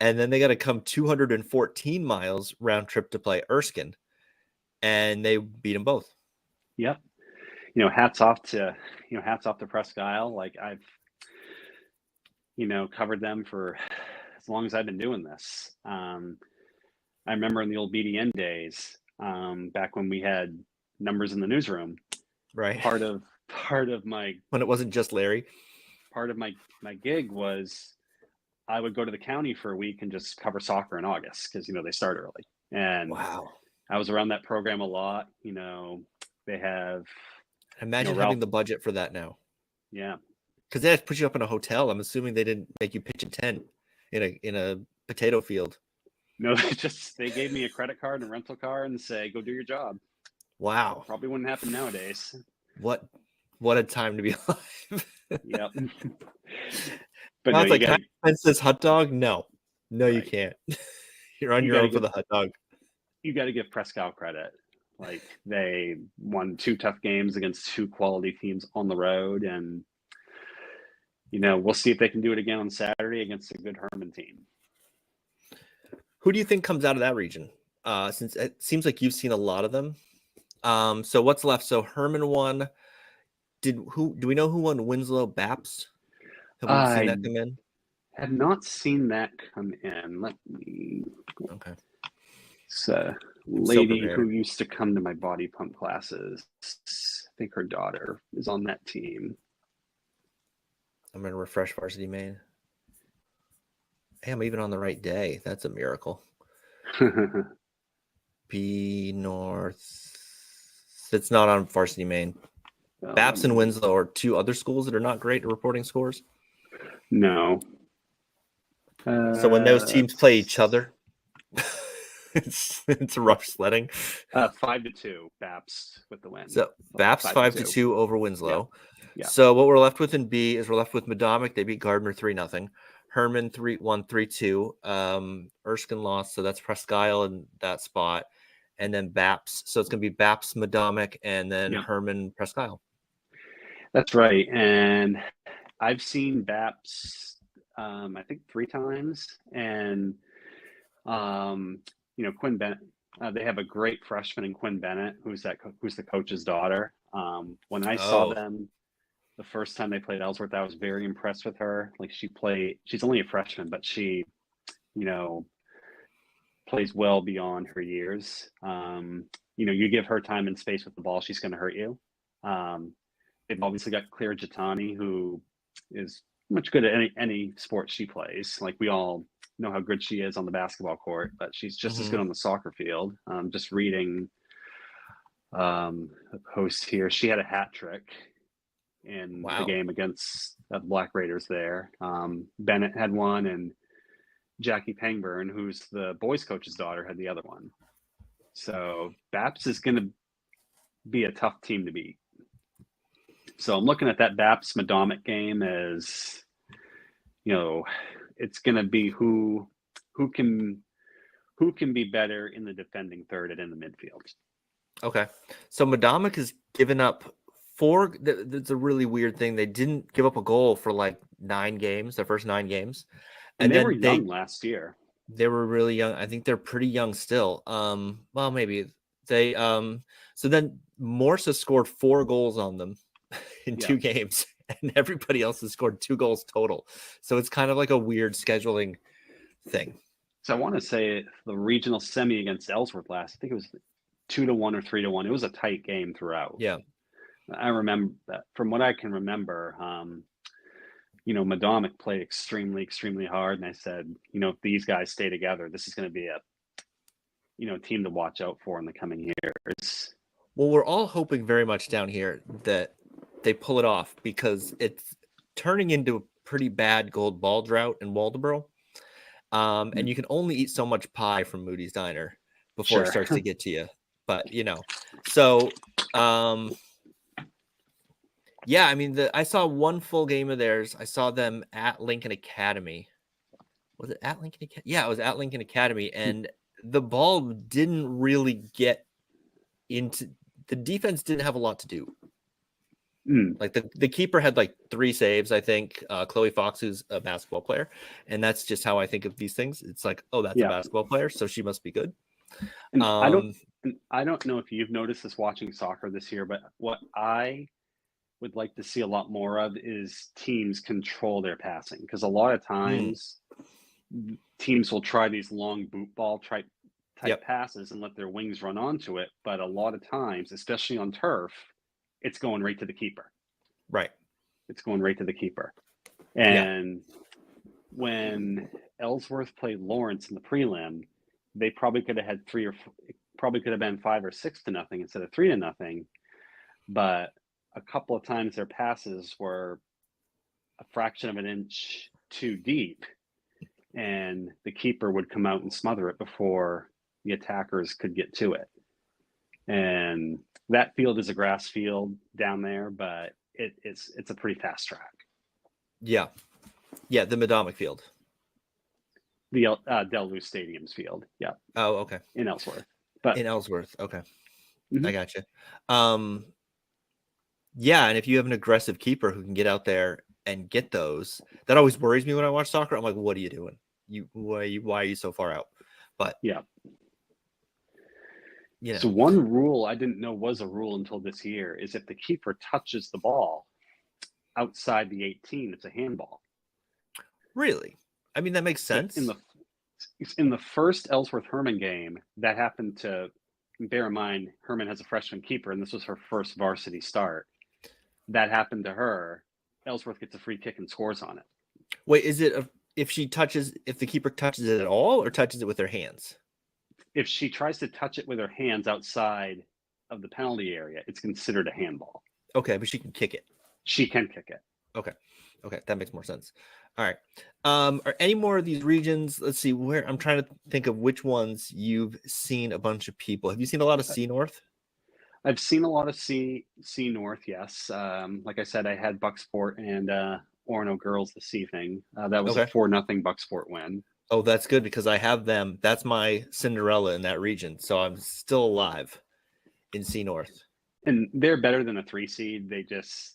and then they got to come 214 miles round trip to play Erskine, and they beat them both. Yep. Hats off to Presque Isle. Like I've covered them for as long as I've been doing this. I remember in the old BDN days, back when we had numbers in the newsroom. Right. Part of my When it wasn't just Larry. part of my gig was I would go to the county for a week and just cover soccer in August because they start early, and Wow. I was around that program a lot. They have Imagine Ralph. having the budget for that now. Yeah. Because they had to put you up in a hotel. I'm assuming they didn't make you pitch a tent in a potato field. No, they gave me a credit card and a rental car and say, go do your job. Wow. Probably wouldn't happen nowadays. What a time to be alive. Yep. But Now no, it's like, can I expense this hot dog? No, you right. can't. You're on your own for the hot dog. You got to give Prescott credit. Like they won 2 tough games against 2 quality teams on the road, and we'll see if they can do it again on Saturday against a good Herman team. Who do you think comes out of that region? Since it seems like you've seen a lot of them. So what's left? So Herman won. Do we know who won Winslow Baps? Have we seen that come in? Have not seen that come in. Let me. Okay. It's a lady who used to come to my body pump classes. I think her daughter is on that team. I'm going to refresh Varsity Maine. Hey, I'm even on the right day. That's a miracle. B North. It's not on Varsity Maine. Baps and Winslow are 2 other schools that are not great at reporting scores. No. So when those teams play each other, it's rough sledding. 5-2 Baps with the win. So Baps 5-2 over Winslow. Yeah. So what we're left with in B is we're left with Madomic. They beat Gardner 3-0. Herman 3-1, 3-2. Erskine lost, so that's Presque Isle in that spot. And then Baps. So it's going to be Baps, Madomic, and then Herman, Presque Isle. That's right. And I've seen Baps, I think 3 times. And, Quinn Bennett, they have a great freshman in Quinn Bennett, who's the coach's daughter. When I saw them the first time they played Ellsworth, I was very impressed with her. Like she's only a freshman, but she, plays well beyond her years. You give her time and space with the ball, she's going to hurt you. They've obviously got Claire Gittani, who is much good at any sport she plays. Like we all know how good she is on the basketball court, but she's just as good on the soccer field. Just reading a post here, she had a hat trick in the game against the Black Raiders there. Bennett had one, and Jackie Pangburn, who's the boys coach's daughter, had the other one. So Baps is going to be a tough team to beat. So I'm looking at that Baps Madomic game as, it's going to be who can be better in the defending third and in the midfield. Okay. So Madomic has given up 4. That's a really weird thing. They didn't give up a goal for like 9 games, their first 9 games. And they were young last year. They were really young. I think they're pretty young still. Well, maybe they. So then Morse has scored 4 goals on them in 2 games, and everybody else has scored 2 goals total. So it's kind of like a weird scheduling thing. So I want to say the regional semi against Ellsworth last, I think it was 2-1 or 3-1. It was a tight game throughout. Yeah. I remember that from what I can remember. Madomic played extremely, extremely hard. And I said, if these guys stay together, this is going to be a, team to watch out for in the coming years. Well, we're all hoping very much down here that they pull it off because it's turning into a pretty bad gold ball drought in Waldoboro. And you can only eat so much pie from Moody's Diner before it Sure. starts to get to you. But so yeah, I mean, I saw one full game of theirs. I saw them at Lincoln Academy. Was it at Lincoln Academy? Yeah, it was at Lincoln Academy, and the ball didn't really get into the defense. Didn't have a lot to do. Like the keeper had like 3 saves, I think. Chloe Fox, who's a basketball player, and that's just how I think of these things. It's like, oh, that's a basketball player, so she must be good. And I don't know if you've noticed this watching soccer this year, but what I would like to see a lot more of is teams control their passing, because a lot of times teams will try these long boot ball type passes and let their wings run onto it, but a lot of times, especially on turf, it's going right to the keeper. Right. It's going right to the keeper. And when Ellsworth played Lawrence in the prelim, they probably could have had probably could have been 5 or 6 to nothing instead of 3 to nothing. But a couple of times their passes were a fraction of an inch too deep, and the keeper would come out and smother it before the attackers could get to it. And that field is a grass field down there, but it's a pretty fast track. Yeah. Yeah, the Madomic field. The Del Luz Stadium's field. Yeah. Oh, okay. In Ellsworth. In Ellsworth. Okay. I got you. Yeah, and if you have an aggressive keeper who can get out there and get those, that always worries me when I watch soccer. I'm like, what are you doing? Why are you so far out? But yeah. You know. So one rule I didn't know was a rule until this year is if the keeper touches the ball outside the 18, it's a handball. Really? I mean, that makes sense. In the first Ellsworth Herman game, that happened to, bear in mind, Herman has a freshman keeper, and this was her first varsity start. That happened to her. Ellsworth gets a free kick and scores on it. Wait, is it if the keeper touches it at all or touches it with their hands? If she tries to touch it with her hands outside of the penalty area, it's considered a handball. Okay, but she can kick it. She can kick it. Okay, that makes more sense. All right. Are any more of these regions? Let's see where I'm trying to think of which ones you've seen a bunch of people. Have you seen a lot of C North? I've seen a lot of C North. Yes. Like I said, I had Bucksport and Orono girls this evening. That was a 4-0 Bucksport win. Oh, that's good because I have them. That's my Cinderella in that region. So I'm still alive in C North. And they're better than a 3 seed. They just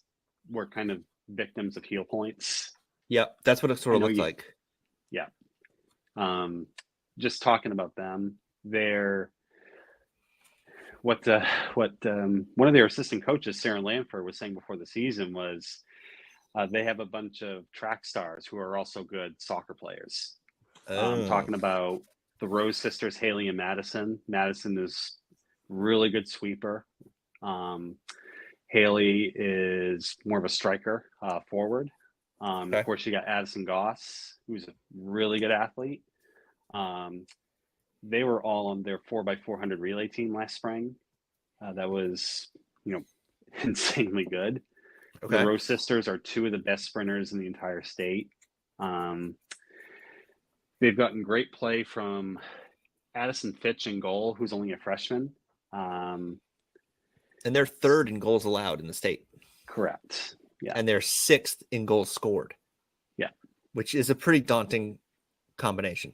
were kind of victims of heel points. Yeah, that's what it sort of looked like. Yeah. Just talking about them, they're what one of their assistant coaches, Sarah Lanford, was saying before the season was they have a bunch of track stars who are also good soccer players. Talking about the Rose sisters, Haley and Madison. Madison is really good sweeper. Haley is more of a striker, forward. Of course, you got Addison Goss, who's a really good athlete. They were all on their 4x400 relay team last spring. That was, insanely good. The Rose sisters are 2 of the best sprinters in the entire state. They've gotten great play from Addison Fitch in goal, who's only a freshman. And they're 3rd in goals allowed in the state. Correct. Yeah. And they're 6th in goals scored. Yeah. Which is a pretty daunting combination.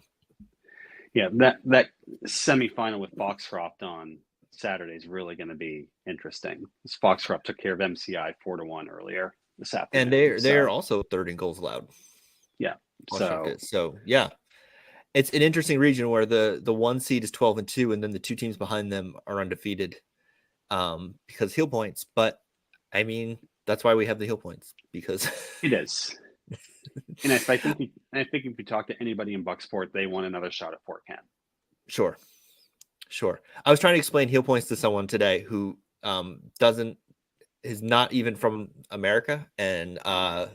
Yeah, that semifinal with Foxcroft on Saturday is really going to be interesting. Foxcroft took care of MCI 4-1 earlier this afternoon. And they're also 3rd in goals allowed. Yeah. So yeah. It's an interesting region where the 1 seed is 12-2, and then the 2 teams behind them are undefeated because heel points. But I mean, that's why we have the heel points, because it is. And I think if you talk to anybody in Bucksport, they want another shot at Fort Kent. Sure. I was trying to explain heel points to someone today who is not even from America, and so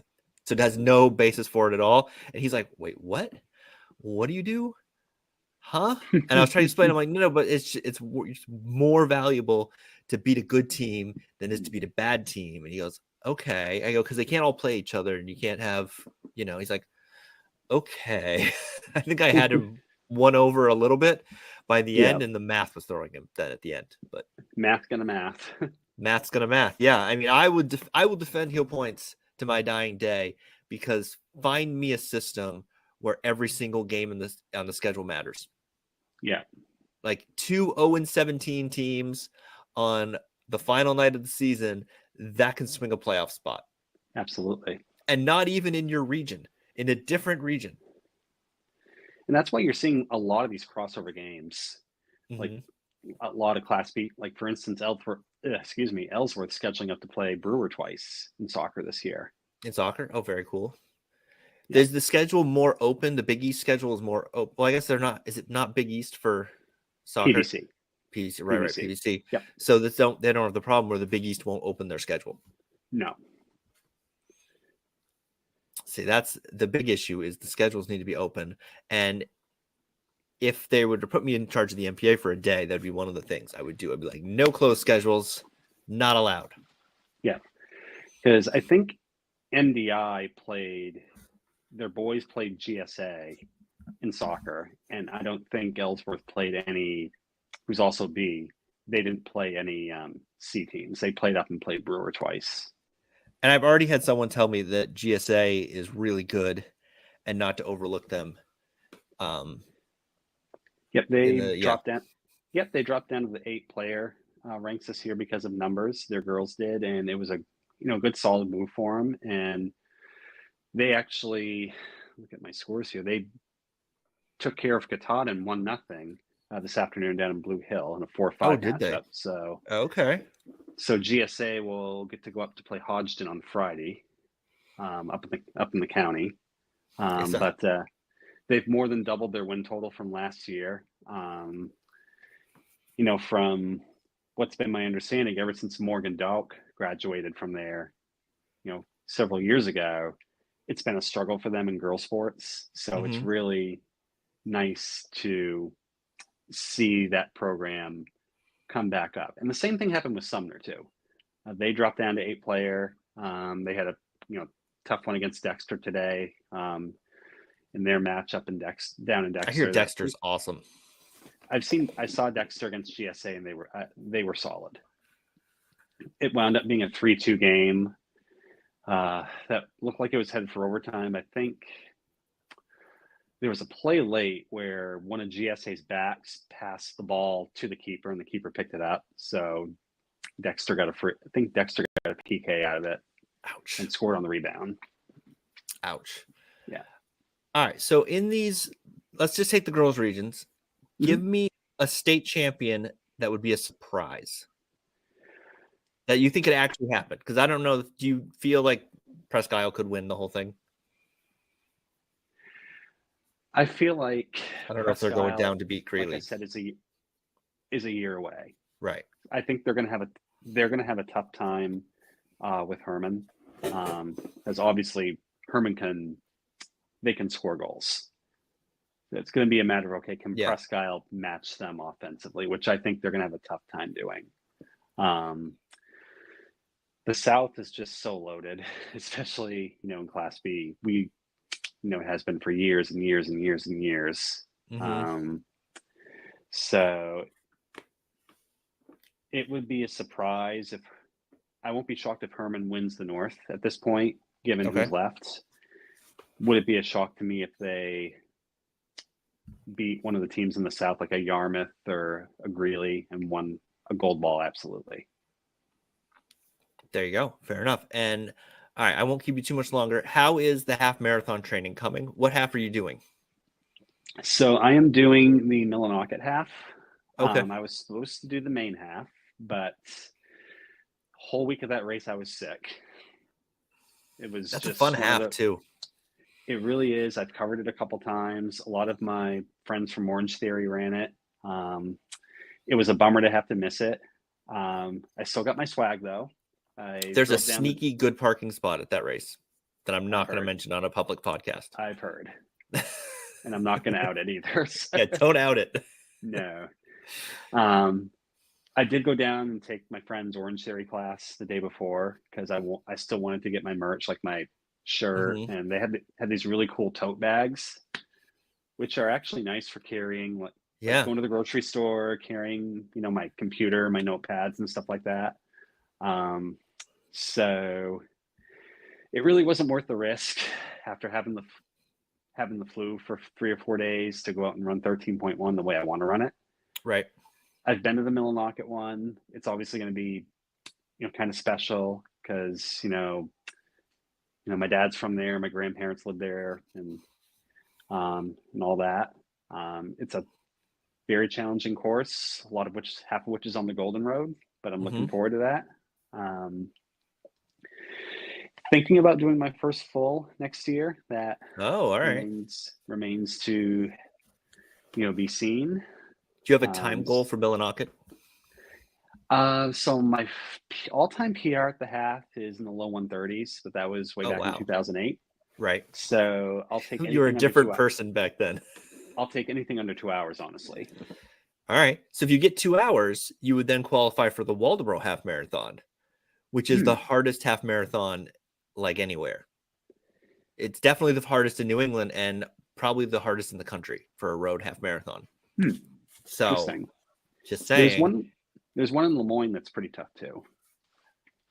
it has no basis for it at all. And he's like, "Wait, what? What do you do? Huh?" And I was trying to explain. I'm like, no, but it's more valuable to beat a good team than it is to beat a bad team. And he goes, okay. I go, because they can't all play each other and you can't have, he's like, okay. I think I had him won over a little bit by the end, and the math was throwing him then at the end. But math's gonna math. Math's gonna math. Yeah, I mean, I will defend heel points to my dying day, because find me a system where every single game on the schedule matters. Yeah, like 2 0-17 teams on the final night of the season that can swing a playoff spot. Absolutely, and not even in your region, in a different region. And that's why you're seeing a lot of these crossover games, like a lot of Class B. Like for instance, Ellsworth scheduling up to play Brewer twice in soccer this year. In soccer? Oh, very cool. Yeah. Is the schedule more open? The Big East schedule is more open. Well, I guess they're not. Is it not Big East for soccer? PVC, right, PVC. Yeah. So they don't have the problem where the Big East won't open their schedule. No. See, that's the big issue, is the schedules need to be open. And if they were to put me in charge of the MPA for a day, that'd be one of the things I would do. I'd be like, no closed schedules, not allowed. Yeah. Because I think MDI their boys played GSA in soccer. And I don't think Ellsworth played any, who's also B, they didn't play any C teams. They played up and played Brewer twice. And I've already had someone tell me that GSA is really good and not to overlook them. They dropped down. Yep, they dropped down to the 8-player ranks this year because of numbers. Their girls did, and it was a good solid move for them. And they actually, look at my scores here. They took care of Katahdin 1-0 this afternoon down in Blue Hill in a 4-5 matchup. They? So okay. So GSA will get to go up to play Hodgson on Friday, up in the county. But they've more than doubled their win total from last year. From what's been my understanding, ever since Morgan Dalk graduated from there, several years ago, it's been a struggle for them in girls sports. So it's really nice to see that program come back up. And the same thing happened with Sumner too. They dropped down to 8-player. They had a tough one against Dexter today in their match up down in Dexter. I hear Dexter's awesome. I saw Dexter against GSA, and they were solid. It wound up being a 3-2 game that looked like it was headed for overtime. I think there was a play late where one of GSA's backs passed the ball to the keeper, and the keeper picked it up. So Dexter got a PK out of it. Ouch. And scored on the rebound. Ouch. Yeah. All right. So in these, let's just take the girls' regions. Give me a state champion that would be a surprise that you think could actually happen. Because I don't know. Do you feel like Presque Isle could win the whole thing? I feel like I don't know if they're going down to beat Creeley. Like I said, is a year away. Right. I think they're going to have a tough time with Herman, as obviously Herman can score goals. It's going to be a matter of, okay, can Presque Isle match them offensively, which I think they're going to have a tough time doing. The South is just so loaded, especially in Class B. It has been for years and years and years and years. So it would be a surprise if I won't be shocked if Herman wins the North at this point, given who's left. Would it be a shock to me if they beat one of the teams in the South, like a Yarmouth or a Greeley, and won a gold ball? Absolutely. There you go. Fair enough. And all right, I won't keep you too much longer. How is the half marathon training coming? What half are you doing? So I am doing the Millinocket half. Okay. I was supposed to do the main half, but whole week of that race I was sick. That's just a fun half too. It really is. I've covered it a couple times. A lot of my friends from Orange Theory ran it. It was a bummer to have to miss it. I still got my swag though. There's a sneaky good parking spot at that race that I'm not going to mention on a public podcast. I've heard. And I'm not going to out it either. So. Yeah, don't out it. No. I did go down and take my friend's Orange Theory class the day before because I still wanted to get my merch, like my shirt, Mhm. and they had these really cool tote bags, which are actually nice for carrying, like Yeah. going to the grocery store, carrying, my computer, my notepads, and stuff like that. Um, so it really wasn't worth the risk after having the flu for 3 or 4 days to go out and run 13.1 the way I want to run it. Right. I've been to the Millinocket one. It's obviously going to be, kind of special because, my dad's from there, my grandparents live there, and all that. It's a very challenging course, half of which is on the Golden Road, but I'm looking Mhm. forward to that. Thinking about doing my first full next year. That Oh, all right. remains to be seen. Do you have a time goal for Millinocket? So my all-time PR at the half is in the low 130s, but that was way Oh, back in wow. 2008. Right. So I'll take You were a anything under different person back then. I'll take anything under 2 hours, honestly. All right. So if you get 2 hours, you would then qualify for the Waldoboro half marathon, which is the hardest half marathon like anywhere. It's definitely the hardest in New England and probably the hardest in the country for a road half marathon. So Interesting. just saying. There's one in Lemoyne that's pretty tough too.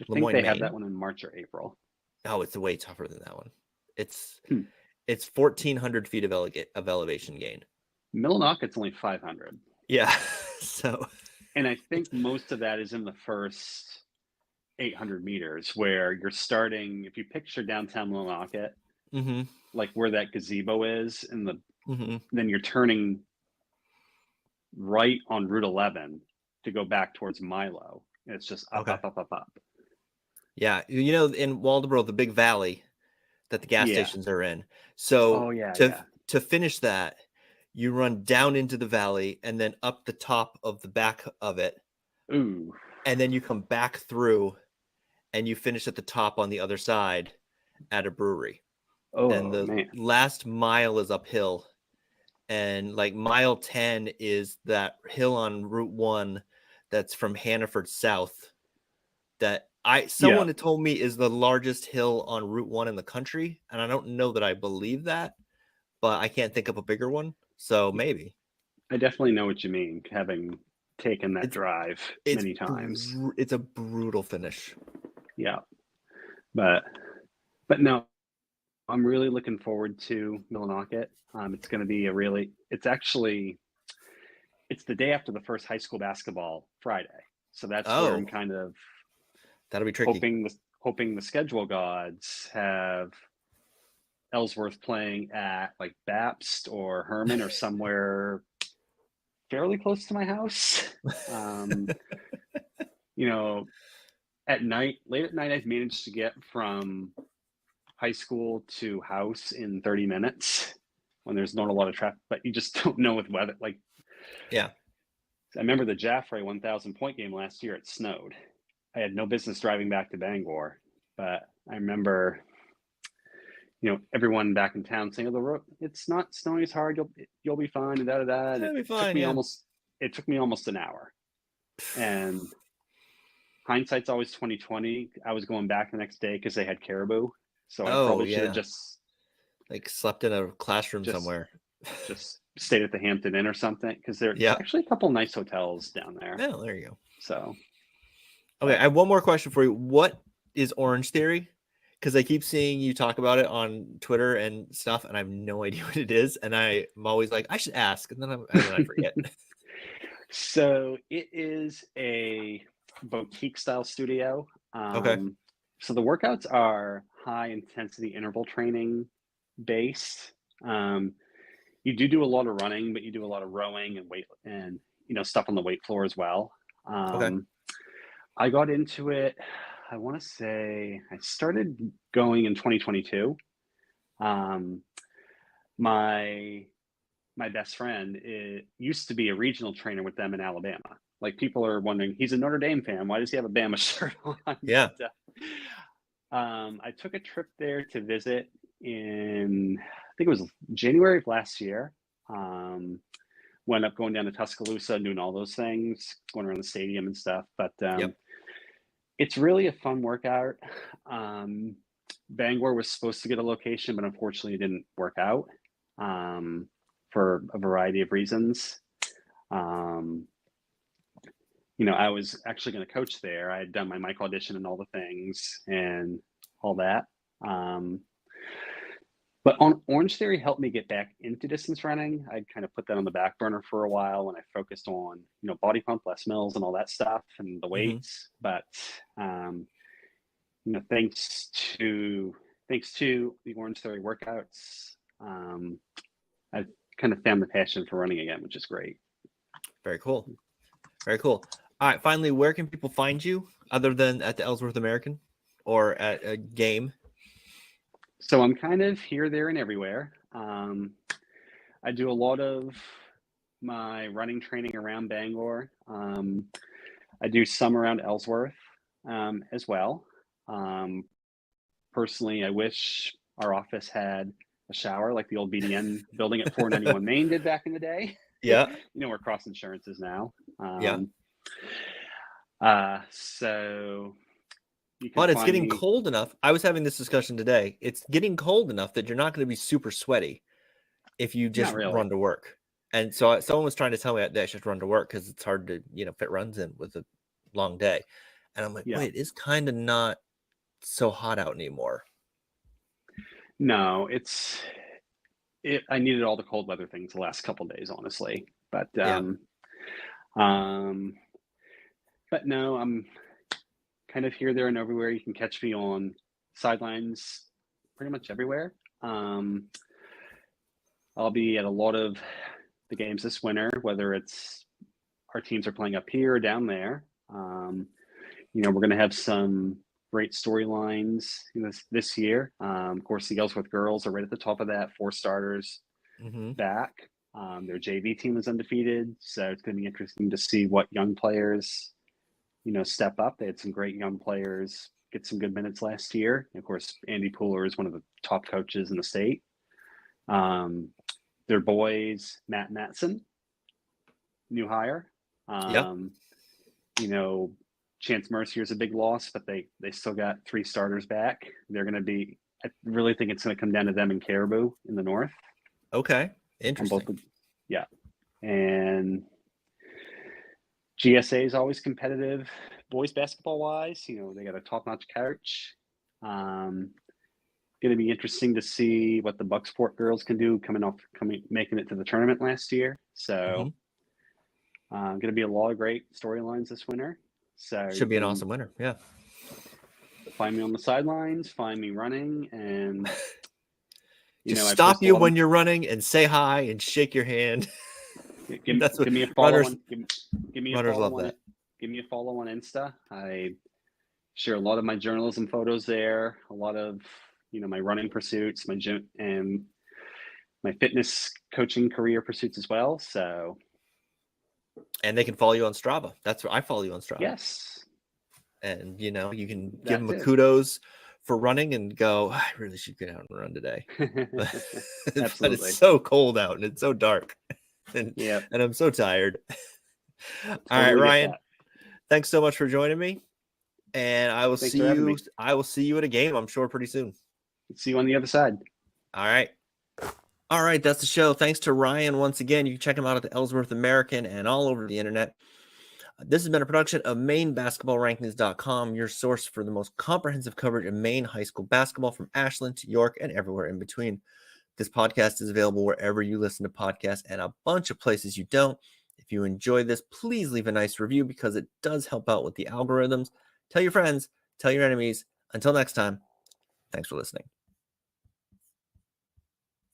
I think Lemoyne, they have Maine? that one in March or April. Oh, it's way tougher than that one. It's Hmm. it's 1,400 feet of elevation gain. Millinocket's only 500. Yeah. So, and I think most of that is in the first 800 meters, where you're starting. If you picture downtown Millinocket, like where that gazebo is, then you're turning right on Route 11 to go back towards Milo. And it's just up, up, up, up, up. Yeah, in Waldoboro, the big valley that the gas stations are in. So to finish that, you run down into the valley and then up the top of the back of it. Ooh. And then you come back through and you finish at the top on the other side at a brewery. Oh, and the last mile is uphill. And like mile 10 is that hill on Route 1 that's from Hannaford south that someone had told me is the largest hill on Route 1 in the country. And I don't know that I believe that, but I can't think of a bigger one. So maybe. I definitely know what you mean, having taken that drive many times. It's a brutal finish. Yeah. But no, I'm really looking forward to Millinocket. It's going to be it's the day after the first high school basketball Friday. So that's where I'm kind of that'll be tricky. Hoping the schedule gods have Ellsworth playing at like Bapst or Herman or somewhere fairly close to my house. Late at night, I've managed to get from high school to house in 30 minutes when there's not a lot of traffic, but you just don't know with weather. Like, yeah, I remember the Jaffray 1,000 point game last year. It snowed. I had no business driving back to Bangor, but I remember, everyone back in town saying, "Oh, the road, it's not snowing as hard. You'll be fine." And da da da. And it took me almost an hour. And hindsight's always 20/20. I was going back the next day because they had caribou, so I probably should have just like slept in a classroom somewhere. Just stayed at the Hampton Inn or something, because there's actually a couple nice hotels down there. Oh, there you go. So, okay, I have one more question for you. What is Orange Theory? Because I keep seeing you talk about it on Twitter and stuff, and I have no idea what it is. And I'm always like, I should ask, and then I forget. So it is a boutique style studio. So the workouts are high intensity interval training based. You do a lot of running, but you do a lot of rowing and weight and stuff on the weight floor as well. I got into it, I want to say I started going in 2022. My best friend used to be a regional trainer with them in Alabama. Like, people are wondering, he's a Notre Dame fan. Why does he have a Bama shirt on? Yeah. But, I took a trip there to visit in, I think it was January of last year. wound up going down to Tuscaloosa and doing all those things, going around the stadium and stuff. But it's really a fun workout. Bangor was supposed to get a location, but unfortunately it didn't work out for a variety of reasons. I was actually going to coach there. I had done my mic audition and all the things and all that. But Orange Theory helped me get back into distance running. I'd kind of put that on the back burner for a while when I focused on, body pump, Les Mills and all that stuff and the weights. But, thanks to the Orange Theory workouts, I've kind of found the passion for running again, which is great. Very cool. Very cool. All right. Finally, where can people find you other than at the Ellsworth American or at a game? So I'm kind of here, there, and everywhere. I do a lot of my running training around Bangor. I do some around Ellsworth as well. Personally, I wish our office had a shower like the old BDN building at 491 Main did back in the day. Yeah. Where Cross Insurance is now. So but it's getting cold enough. I was having this discussion today. It's getting cold enough that you're not going to be super sweaty if you just run to work. And so someone was trying to tell me that I should run to work because it's hard to, fit runs in with a long day. And I'm like, wait, it's kind of not so hot out anymore. No, I needed all the cold weather things the last couple of days, honestly. But but no, I'm kind of here, there, and everywhere. You can catch me on sidelines pretty much everywhere. I'll be at a lot of the games this winter, whether it's our teams are playing up here or down there. We're going to have some great storylines this year. Of course, the Ellsworth girls are right at the top of that. 4 starters back. Their JV team is undefeated, so it's going to be interesting to see what young players step up. They had some great young players get some good minutes last year. And of course, Andy Pooler is one of the top coaches in the state. Their boys, Matt Matson, new hire. Chance Mercier is a big loss, but they still got 3 starters back. They're going to be, I really think it's going to come down to them and Caribou in the north. Okay. Interesting. And GSA is always competitive, boys basketball wise. They got a top-notch coach. Going to be interesting to see what the Bucksport girls can do making it to the tournament last year. So, going to be a lot of great storylines this winter. So should be an awesome winter. Yeah. Find me on the sidelines. Find me running, and just stop you when you're running and say hi and shake your hand. Give me a follow. Give me a follow on Give me a follow on Insta. I share a lot of my journalism photos there. A lot of my running pursuits, my gym, and my fitness coaching career pursuits as well. So. And they can follow you on Strava. That's where I follow you on Strava. Yes. And you can give them a kudos for running and go, I really should get out and run today. Absolutely. But it's so cold out and it's so dark. And I'm so tired. All right, Ryan. Thanks so much for joining me. And I will see you. I will see you at a game, I'm sure, pretty soon. See you on the other side. All right. All right, that's the show. Thanks to Ryan once again. You can check him out at the Ellsworth American and all over the internet. This has been a production of MaineBasketballRankings.com, your source for the most comprehensive coverage of Maine high school basketball from Ashland to York and everywhere in between. This podcast is available wherever you listen to podcasts and a bunch of places you don't. If you enjoy this, please leave a nice review because it does help out with the algorithms. Tell your friends, tell your enemies. Until next time, thanks for listening.